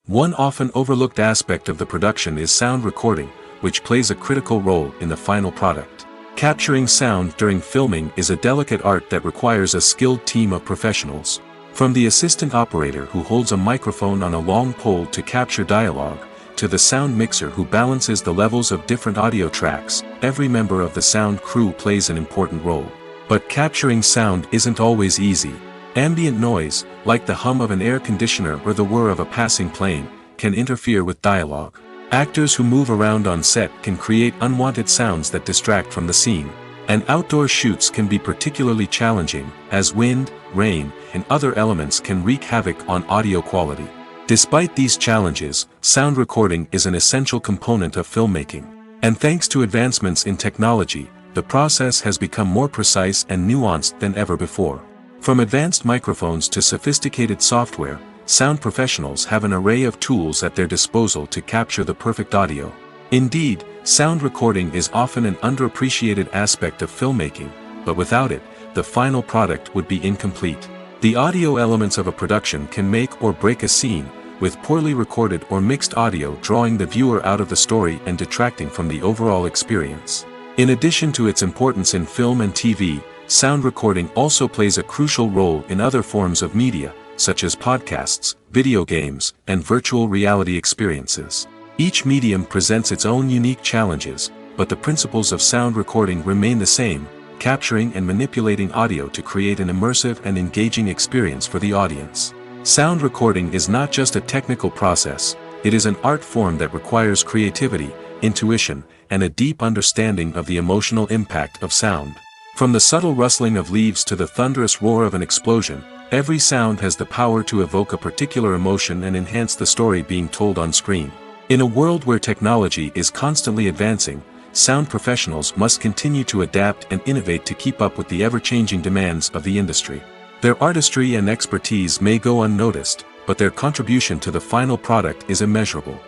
[SPEAKER 1] One often overlooked aspect of the production is sound recording, which plays a critical role in the final product. Capturing sound during filming is a delicate art that requires a skilled team of professionals. From the assistant operator who holds a microphone on a long pole to capture dialogue, to the sound mixer who balances the levels of different audio tracks, every member of the sound crew plays an important role. But capturing sound isn't always easy. Ambient noise, like the hum of an air conditioner or the whir of a passing plane, can interfere with dialogue. Actors who move around on set can create unwanted sounds that distract from the scene. And outdoor shoots can be particularly challenging, as wind, rain, and other elements can wreak havoc on audio quality. Despite these challenges, sound recording is an essential component of filmmaking. And thanks to advancements in technology, the process has become more precise and nuanced than ever before. From advanced microphones to sophisticated software, sound professionals have an array of tools at their disposal to capture the perfect audio. Indeed, sound recording is often an underappreciated aspect of filmmaking, but without it, the final product would be incomplete. The audio elements of a production can make or break a scene, with poorly recorded or mixed audio drawing the viewer out of the story and detracting from the overall experience. In addition to its importance in film and TV, sound recording also plays a crucial role in other forms of media, such as podcasts, video games, and virtual reality experiences. Each medium presents its own unique challenges, but the principles of sound recording remain the same, capturing and manipulating audio to create an immersive and engaging experience for the audience. Sound recording is not just a technical process, it is an art form that requires creativity, intuition, and a deep understanding of the emotional impact of sound. From the subtle rustling of leaves to the thunderous roar of an explosion, every sound has the power to evoke a particular emotion and enhance the story being told on screen. In a world where technology is constantly advancing, sound professionals must continue to adapt and innovate to keep up with the ever-changing demands of the industry. Their artistry and expertise may go unnoticed, but their contribution to the final product is immeasurable.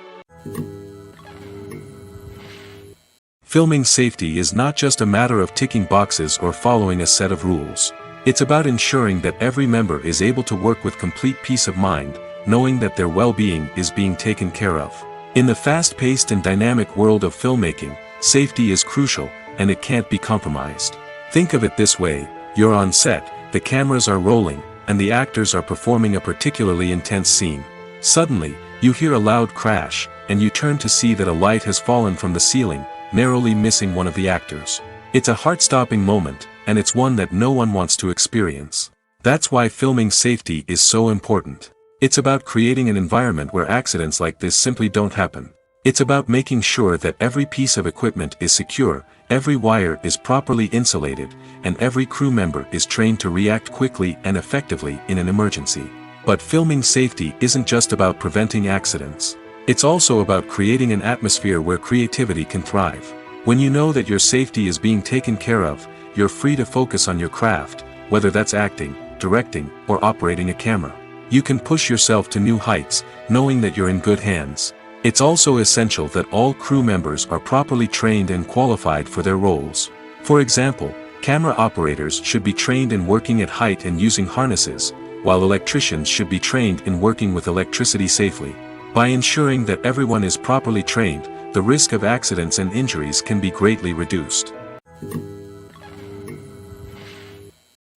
[SPEAKER 1] Filming safety is not just a matter of ticking boxes or following a set of rules. It's about ensuring that every member is able to work with complete peace of mind, knowing that their well-being is being taken care of. In the fast-paced and dynamic world of filmmaking, safety is crucial, and it can't be compromised. Think of it this way: you're on set, the cameras are rolling, and the actors are performing a particularly intense scene. Suddenly, you hear a loud crash, and you turn to see that a light has fallen from the ceiling, narrowly missing one of the actors. It's a heart-stopping moment, and it's one that no one wants to experience. That's why filming safety is so important. It's about creating an environment where accidents like this simply don't happen. It's about making sure that every piece of equipment is secure, every wire is properly insulated, and every crew member is trained to react quickly and effectively in an emergency. But filming safety isn't just about preventing accidents. It's also about creating an atmosphere where creativity can thrive. When you know that your safety is being taken care of, you're free to focus on your craft, whether that's acting, directing, or operating a camera. You can push yourself to new heights, knowing that you're in good hands. It's also essential that all crew members are properly trained and qualified for their roles. For example, camera operators should be trained in working at height and using harnesses, while electricians should be trained in working with electricity safely. By ensuring that everyone is properly trained, the risk of accidents and injuries can be greatly reduced.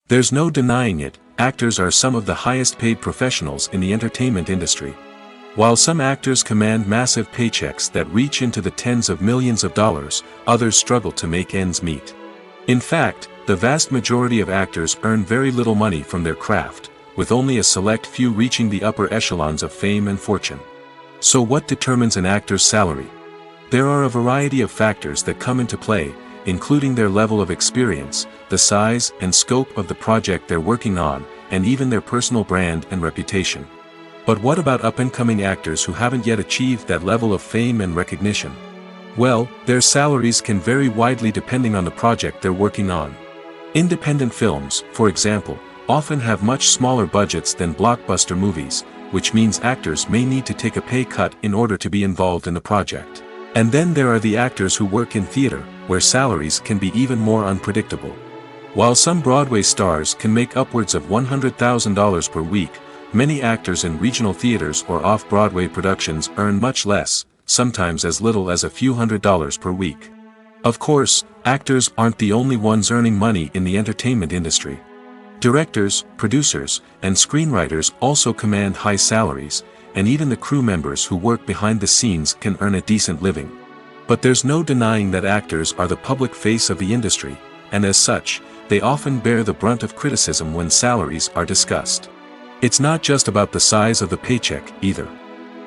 [SPEAKER 1] There's no denying it, actors are some of the highest paid professionals in the entertainment industry. While some actors command massive paychecks that reach into the tens of millions of dollars, others struggle to make ends meet. In fact, the vast majority of actors earn very little money from their craft, with only a select few reaching the upper echelons of fame and fortune. So what determines an actor's salary? There are a variety of factors that come into play, including their level of experience, the size and scope of the project they're working on, and even their personal brand and reputation. But what about up-and-coming actors who haven't yet achieved that level of fame and recognition? Well, their salaries can vary widely depending on the project they're working on. Independent films, for example, often have much smaller budgets than blockbuster movies, which means actors may need to take a pay cut in order to be involved in the project. And then there are the actors who work in theater, where salaries can be even more unpredictable. While some Broadway stars can make upwards of $100,000 per week, many actors in regional theaters or off-Broadway productions earn much less, sometimes as little as a few $100s per week. Of course, actors aren't the only ones earning money in the entertainment industry. Directors, producers, and screenwriters also command high salaries, and even the crew members who work behind the scenes can earn a decent living. But there's no denying that actors are the public face of the industry, and as such, they often bear the brunt of criticism when salaries are discussed. It's not just about the size of the paycheck, either.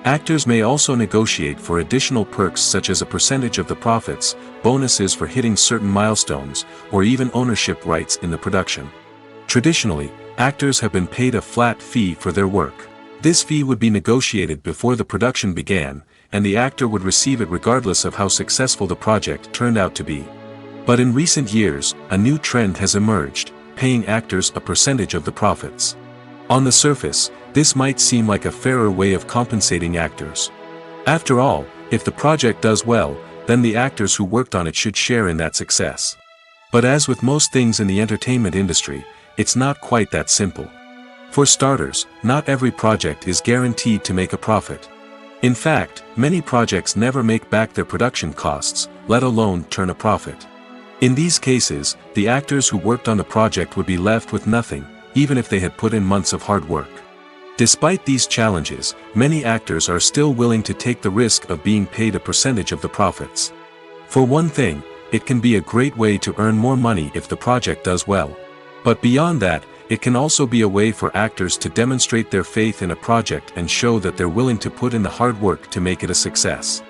[SPEAKER 1] Actors may also negotiate for additional perks such as a percentage of the profits, bonuses for hitting certain milestones, or even ownership rights in the production. Traditionally, actors have been paid a flat fee for their work. This fee would be negotiated before the production began, and the actor would receive it regardless of how successful the project turned out to be. But in recent years, a new trend has emerged, paying actors a percentage of the profits. On the surface, this might seem like a fairer way of compensating actors. After all, if the project does well, then the actors who worked on it should share in that success. But as with most things in the entertainment industry, it's not quite that simple. For starters, not every project is guaranteed to make a profit. In fact, many projects never make back their production costs, let alone turn a profit. In these cases, the actors who worked on the project would be left with nothing, even if they had put in months of hard work. Despite these challenges, many actors are still willing to take the risk of being paid a percentage of the profits. For one thing, it can be a great way to earn more money if the project does well. But beyond that, it can also be a way for actors to demonstrate their faith in a project and show that they're willing to put in the hard work to make it a success.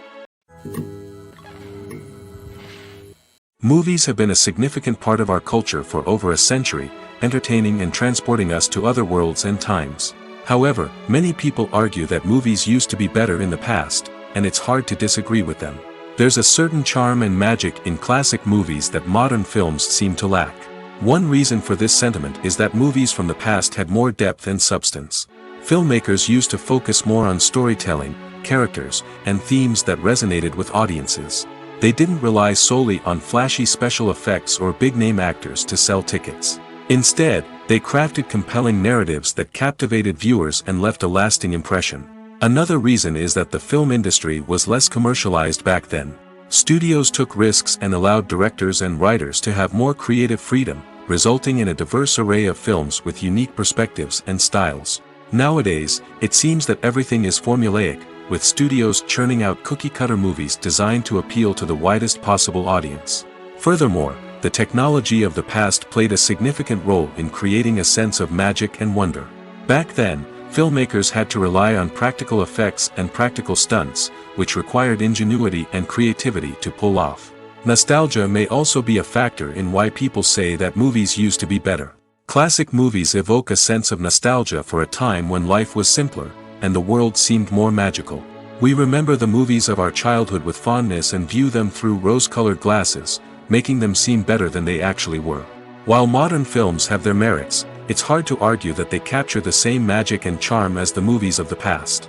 [SPEAKER 1] Movies have been a significant part of our culture for over a century, entertaining and transporting us to other worlds and times. However, many people argue that movies used to be better in the past, and it's hard to disagree with them. There's a certain charm and magic in classic movies that modern films seem to lack. One reason for this sentiment is that movies from the past had more depth and substance. Filmmakers used to focus more on storytelling, characters, and themes that resonated with audiences. They didn't rely solely on flashy special effects or big-name actors to sell tickets. Instead, they crafted compelling narratives that captivated viewers and left a lasting impression. Another reason is that the film industry was less commercialized back then. Studios took risks and allowed directors and writers to have more creative freedom, resulting in a diverse array of films with unique perspectives and styles. Nowadays, it seems that everything is formulaic, with studios churning out cookie-cutter movies designed to appeal to the widest possible audience. Furthermore, the technology of the past played a significant role in creating a sense of magic and wonder. Back then, filmmakers had to rely on practical effects and practical stunts, which required ingenuity and creativity to pull off. Nostalgia may also be a factor in why people say that movies used to be better. Classic movies evoke a sense of nostalgia for a time when life was simpler, and the world seemed more magical. We remember the movies of our childhood with fondness and view them through rose-colored glasses, making them seem better than they actually were. While modern films have their merits, it's hard to argue that they capture the same magic and charm as the movies of the past.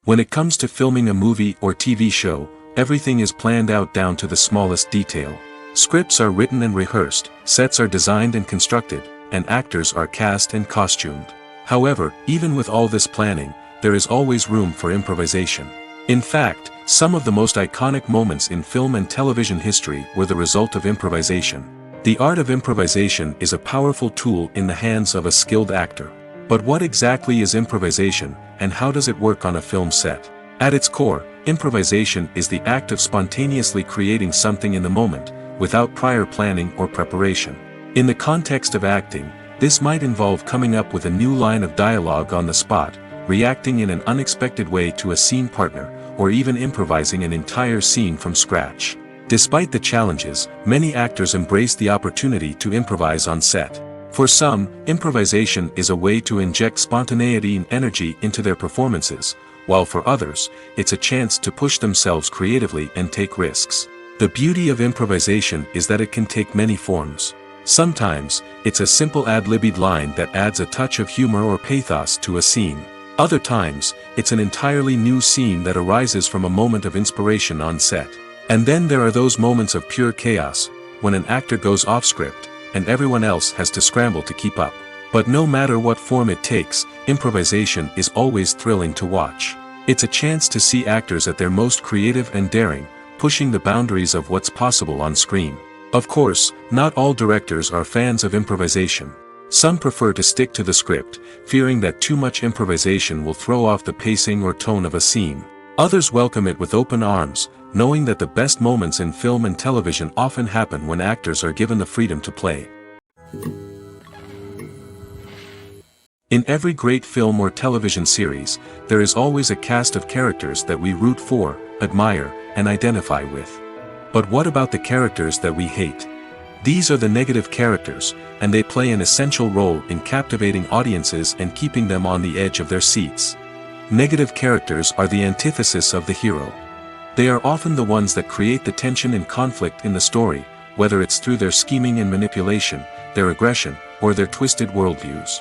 [SPEAKER 1] When it comes to filming a movie or TV show, everything is planned out down to the smallest detail. Scripts are written and rehearsed, sets are designed and constructed, and actors are cast and costumed. However, even with all this planning, there is always room for improvisation. In fact, some of the most iconic moments in film and television history were the result of improvisation. The art of improvisation is a powerful tool in the hands of a skilled actor. But what exactly is improvisation, and how does it work on a film set? At its core, improvisation is the act of spontaneously creating something in the moment, without prior planning or preparation. In the context of acting, this might involve coming up with a new line of dialogue on the spot, reacting in an unexpected way to a scene partner, or even improvising an entire scene from scratch. Despite the challenges, many actors embrace the opportunity to improvise on set. For some, improvisation is a way to inject spontaneity and energy into their performances, while for others, it's a chance to push themselves creatively and take risks. The beauty of improvisation is that it can take many forms. Sometimes, it's a simple ad-libbed line that adds a touch of humor or pathos to a scene. Other times, it's an entirely new scene that arises from a moment of inspiration on set. And then there are those moments of pure chaos, when an actor goes off script, and everyone else has to scramble to keep up. But no matter what form it takes, improvisation is always thrilling to watch. It's a chance to see actors at their most creative and daring, pushing the boundaries of what's possible on screen. Of course, not all directors are fans of improvisation. Some prefer to stick to the script, fearing that too much improvisation will throw off the pacing or tone of a scene. Others welcome it with open arms, knowing that the best moments in film and television often happen when actors are given the freedom to play. In every great film or television series, there is always a cast of characters that we root for, admire, and identify with. But what about the characters that we hate? These are the negative characters, and they play an essential role in captivating audiences and keeping them on the edge of their seats. Negative characters are the antithesis of the hero. They are often the ones that create the tension and conflict in the story, whether it's through their scheming and manipulation, their aggression, or their twisted worldviews.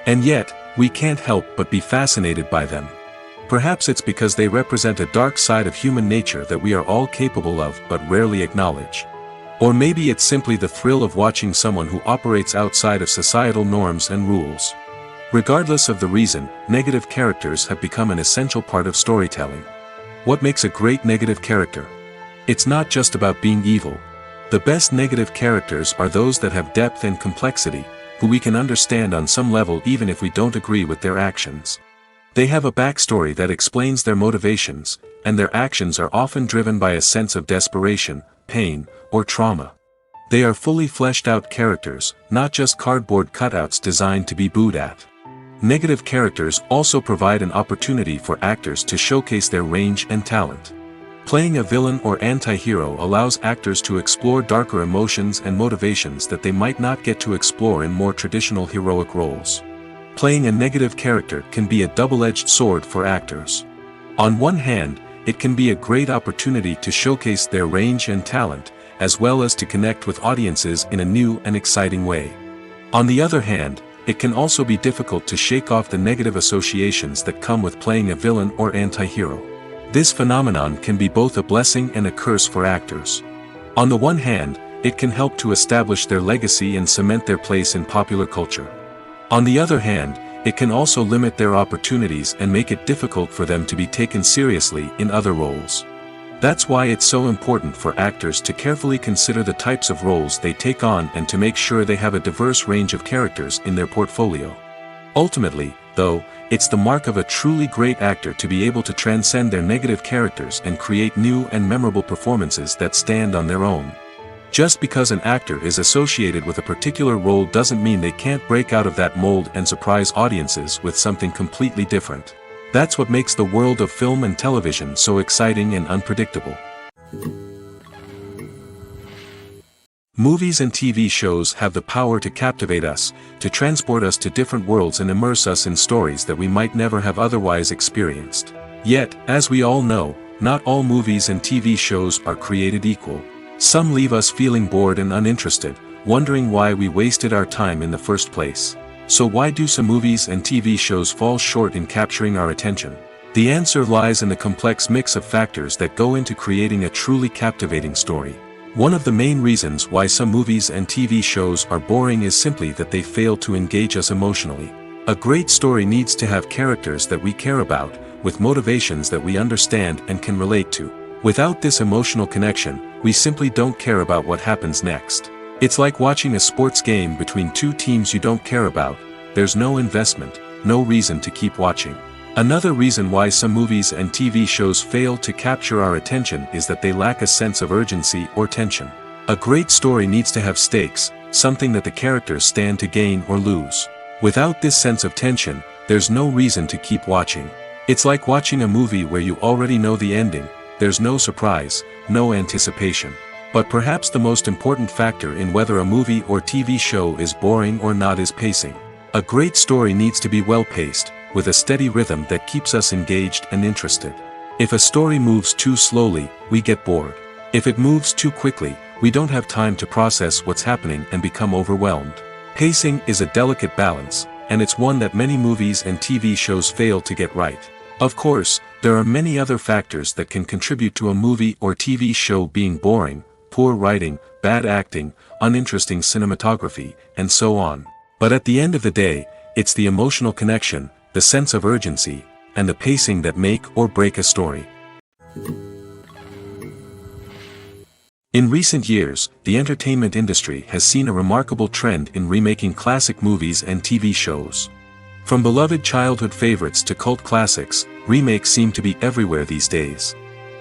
[SPEAKER 1] And yet, we can't help but be fascinated by them. Perhaps it's because they represent a dark side of human nature that we are all capable of but rarely acknowledge. Or maybe it's simply the thrill of watching someone who operates outside of societal norms and rules. Regardless of the reason, negative characters have become an essential part of storytelling. What makes a great negative character? It's not just about being evil. The best negative characters are those that have depth and complexity, who we can understand on some level even if we don't agree with their actions. They have a backstory that explains their motivations, and their actions are often driven by a sense of desperation, pain, or trauma. They are fully fleshed out characters, not just cardboard cutouts designed to be booed at. Negative characters also provide an opportunity for actors to showcase their range and talent. Playing a villain or anti-hero allows actors to explore darker emotions and motivations that they might not get to explore in more traditional heroic roles. Playing a negative character can be a double-edged sword for actors. On one hand, it can be a great opportunity to showcase their range and talent, as well as to connect with audiences in a new and exciting way. On the other hand, it can also be difficult to shake off the negative associations that come with playing a villain or anti-hero. This phenomenon can be both a blessing and a curse for actors. On the one hand, it can help to establish their legacy and cement their place in popular culture. On the other hand, it can also limit their opportunities and make it difficult for them to be taken seriously in other roles. That's why it's so important for actors to carefully consider the types of roles they take on and to make sure they have a diverse range of characters in their portfolio. Ultimately, though, it's the mark of a truly great actor to be able to transcend their negative characters and create new and memorable performances that stand on their own. Just because an actor is associated with a particular role doesn't mean they can't break out of that mold and surprise audiences with something completely different. That's what makes the world of film and television so exciting and unpredictable. Movies and TV shows have the power to captivate us, to transport us to different worlds and immerse us in stories that we might never have otherwise experienced. Yet, as we all know, not all movies and TV shows are created equal. Some leave us feeling bored and uninterested, wondering why we wasted our time in the first place. So why do some movies and TV shows fall short in capturing our attention? The answer lies in the complex mix of factors that go into creating a truly captivating story. One of the main reasons why some movies and TV shows are boring is simply that they fail to engage us emotionally. A great story needs to have characters that we care about, with motivations that we understand and can relate to. Without this emotional connection, we simply don't care about what happens next. It's like watching a sports game between two teams you don't care about. There's no investment, no reason to keep watching. Another reason why some movies and TV shows fail to capture our attention is that they lack a sense of urgency or tension. A great story needs to have stakes, something that the characters stand to gain or lose. Without this sense of tension, there's no reason to keep watching. It's like watching a movie where you already know the ending. There's no surprise, no anticipation. But perhaps the most important factor in whether a movie or TV show is boring or not is pacing. A great story needs to be well-paced, with a steady rhythm that keeps us engaged and interested. If a story moves too slowly, we get bored. If it moves too quickly, we don't have time to process what's happening and become overwhelmed. Pacing is a delicate balance, and it's one that many movies and TV shows fail to get right. Of course, there are many other factors that can contribute to a movie or TV show being boring: poor writing, bad acting, uninteresting cinematography, and so on. But at the end of the day, it's the emotional connection, the sense of urgency, and the pacing that make or break a story. In recent years, the entertainment industry has seen a remarkable trend in remaking classic movies and TV shows. From beloved childhood favorites to cult classics, remakes seem to be everywhere these days.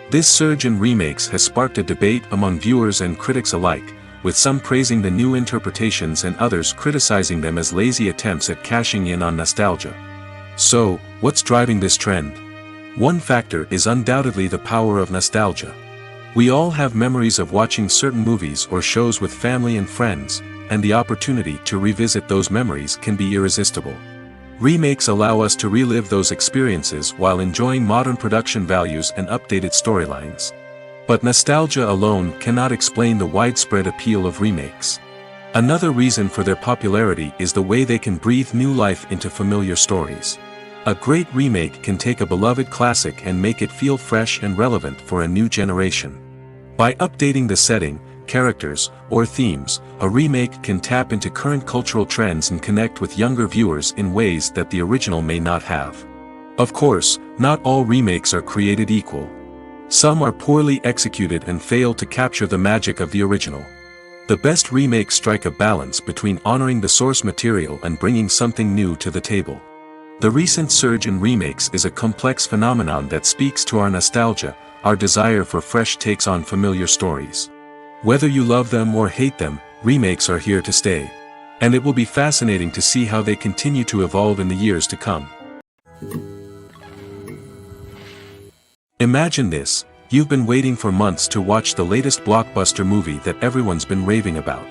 [SPEAKER 1] This surge in remakes has sparked a debate among viewers and critics alike, with some praising the new interpretations and others criticizing them as lazy attempts at cashing in on nostalgia. So, what's driving this trend? One factor is undoubtedly the power of nostalgia. We all have memories of watching certain movies or shows with family and friends, and the opportunity to revisit those memories can be irresistible. Remakes allow us to relive those experiences while enjoying modern production values and updated storylines. But nostalgia alone cannot explain the widespread appeal of remakes. Another reason for their popularity is the way they can breathe new life into familiar stories. A great remake can take a beloved classic and make it feel fresh and relevant for a new generation. By updating the setting, characters, or themes, a remake can tap into current cultural trends and connect with younger viewers in ways that the original may not have. Of course, not all remakes are created equal. Some are poorly executed and fail to capture the magic of the original. The best remakes strike a balance between honoring the source material and bringing something new to the table. The recent surge in remakes is a complex phenomenon that speaks to our nostalgia, our desire for fresh takes on familiar stories. Whether you love them or hate them, remakes are here to stay. And it will be fascinating to see how they continue to evolve in the years to come. Imagine this: you've been waiting for months to watch the latest blockbuster movie that everyone's been raving about.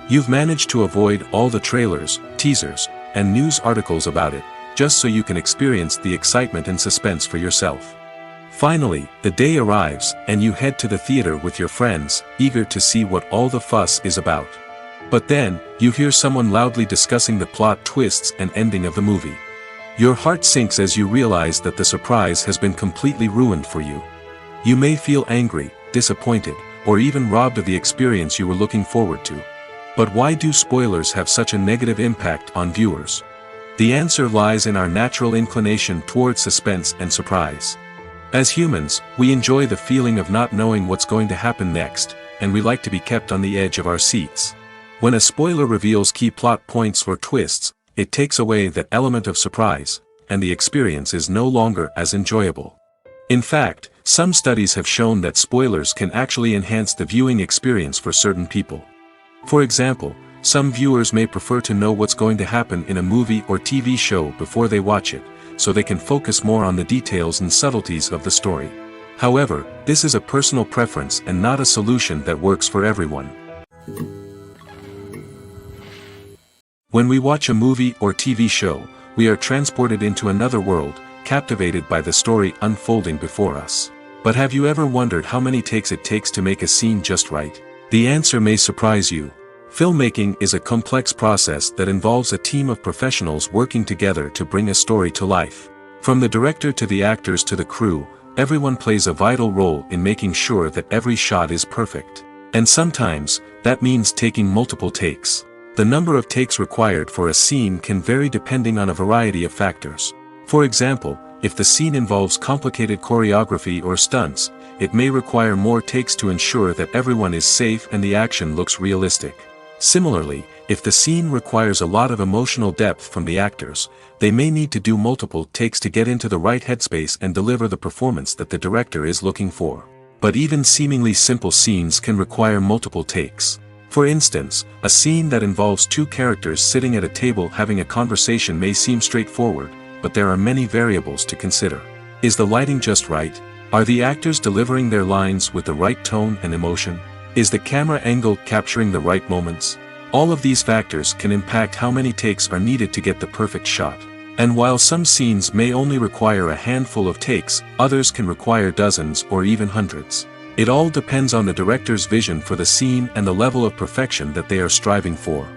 [SPEAKER 1] You've managed to avoid all the trailers, teasers, and news articles about it, just so you can experience the excitement and suspense for yourself. Finally, the day arrives, and you head to the theater with your friends, eager to see what all the fuss is about. But then, you hear someone loudly discussing the plot twists and ending of the movie. Your heart sinks as you realize that the surprise has been completely ruined for you. You may feel angry, disappointed, or even robbed of the experience you were looking forward to. But why do spoilers have such a negative impact on viewers? The answer lies in our natural inclination toward suspense and surprise. As humans, we enjoy the feeling of not knowing what's going to happen next, and we like to be kept on the edge of our seats. When a spoiler reveals key plot points or twists, it takes away that element of surprise, and the experience is no longer as enjoyable. In fact, some studies have shown that spoilers can actually enhance the viewing experience for certain people. For example, some viewers may prefer to know what's going to happen in a movie or TV show before they watch it, so they can focus more on the details and subtleties of the story. However, this is a personal preference and not a solution that works for everyone. When we watch a movie or TV show, we are transported into another world, captivated by the story unfolding before us. But have you ever wondered how many takes it takes to make a scene just right? The answer may surprise you. Filmmaking is a complex process that involves a team of professionals working together to bring a story to life. From the director to the actors to the crew, everyone plays a vital role in making sure that every shot is perfect. And sometimes, that means taking multiple takes. The number of takes required for a scene can vary depending on a variety of factors. For example, if the scene involves complicated choreography or stunts, it may require more takes to ensure that everyone is safe and the action looks realistic. Similarly, if the scene requires a lot of emotional depth from the actors, they may need to do multiple takes to get into the right headspace and deliver the performance that the director is looking for. But even seemingly simple scenes can require multiple takes. For instance, a scene that involves two characters sitting at a table having a conversation may seem straightforward, but there are many variables to consider. Is the lighting just right? Are the actors delivering their lines with the right tone and emotion? Is the camera angle capturing the right moments? All of these factors can impact how many takes are needed to get the perfect shot. And while some scenes may only require a handful of takes, others can require dozens or even hundreds. It all depends on the director's vision for the scene and the level of perfection that they are striving for.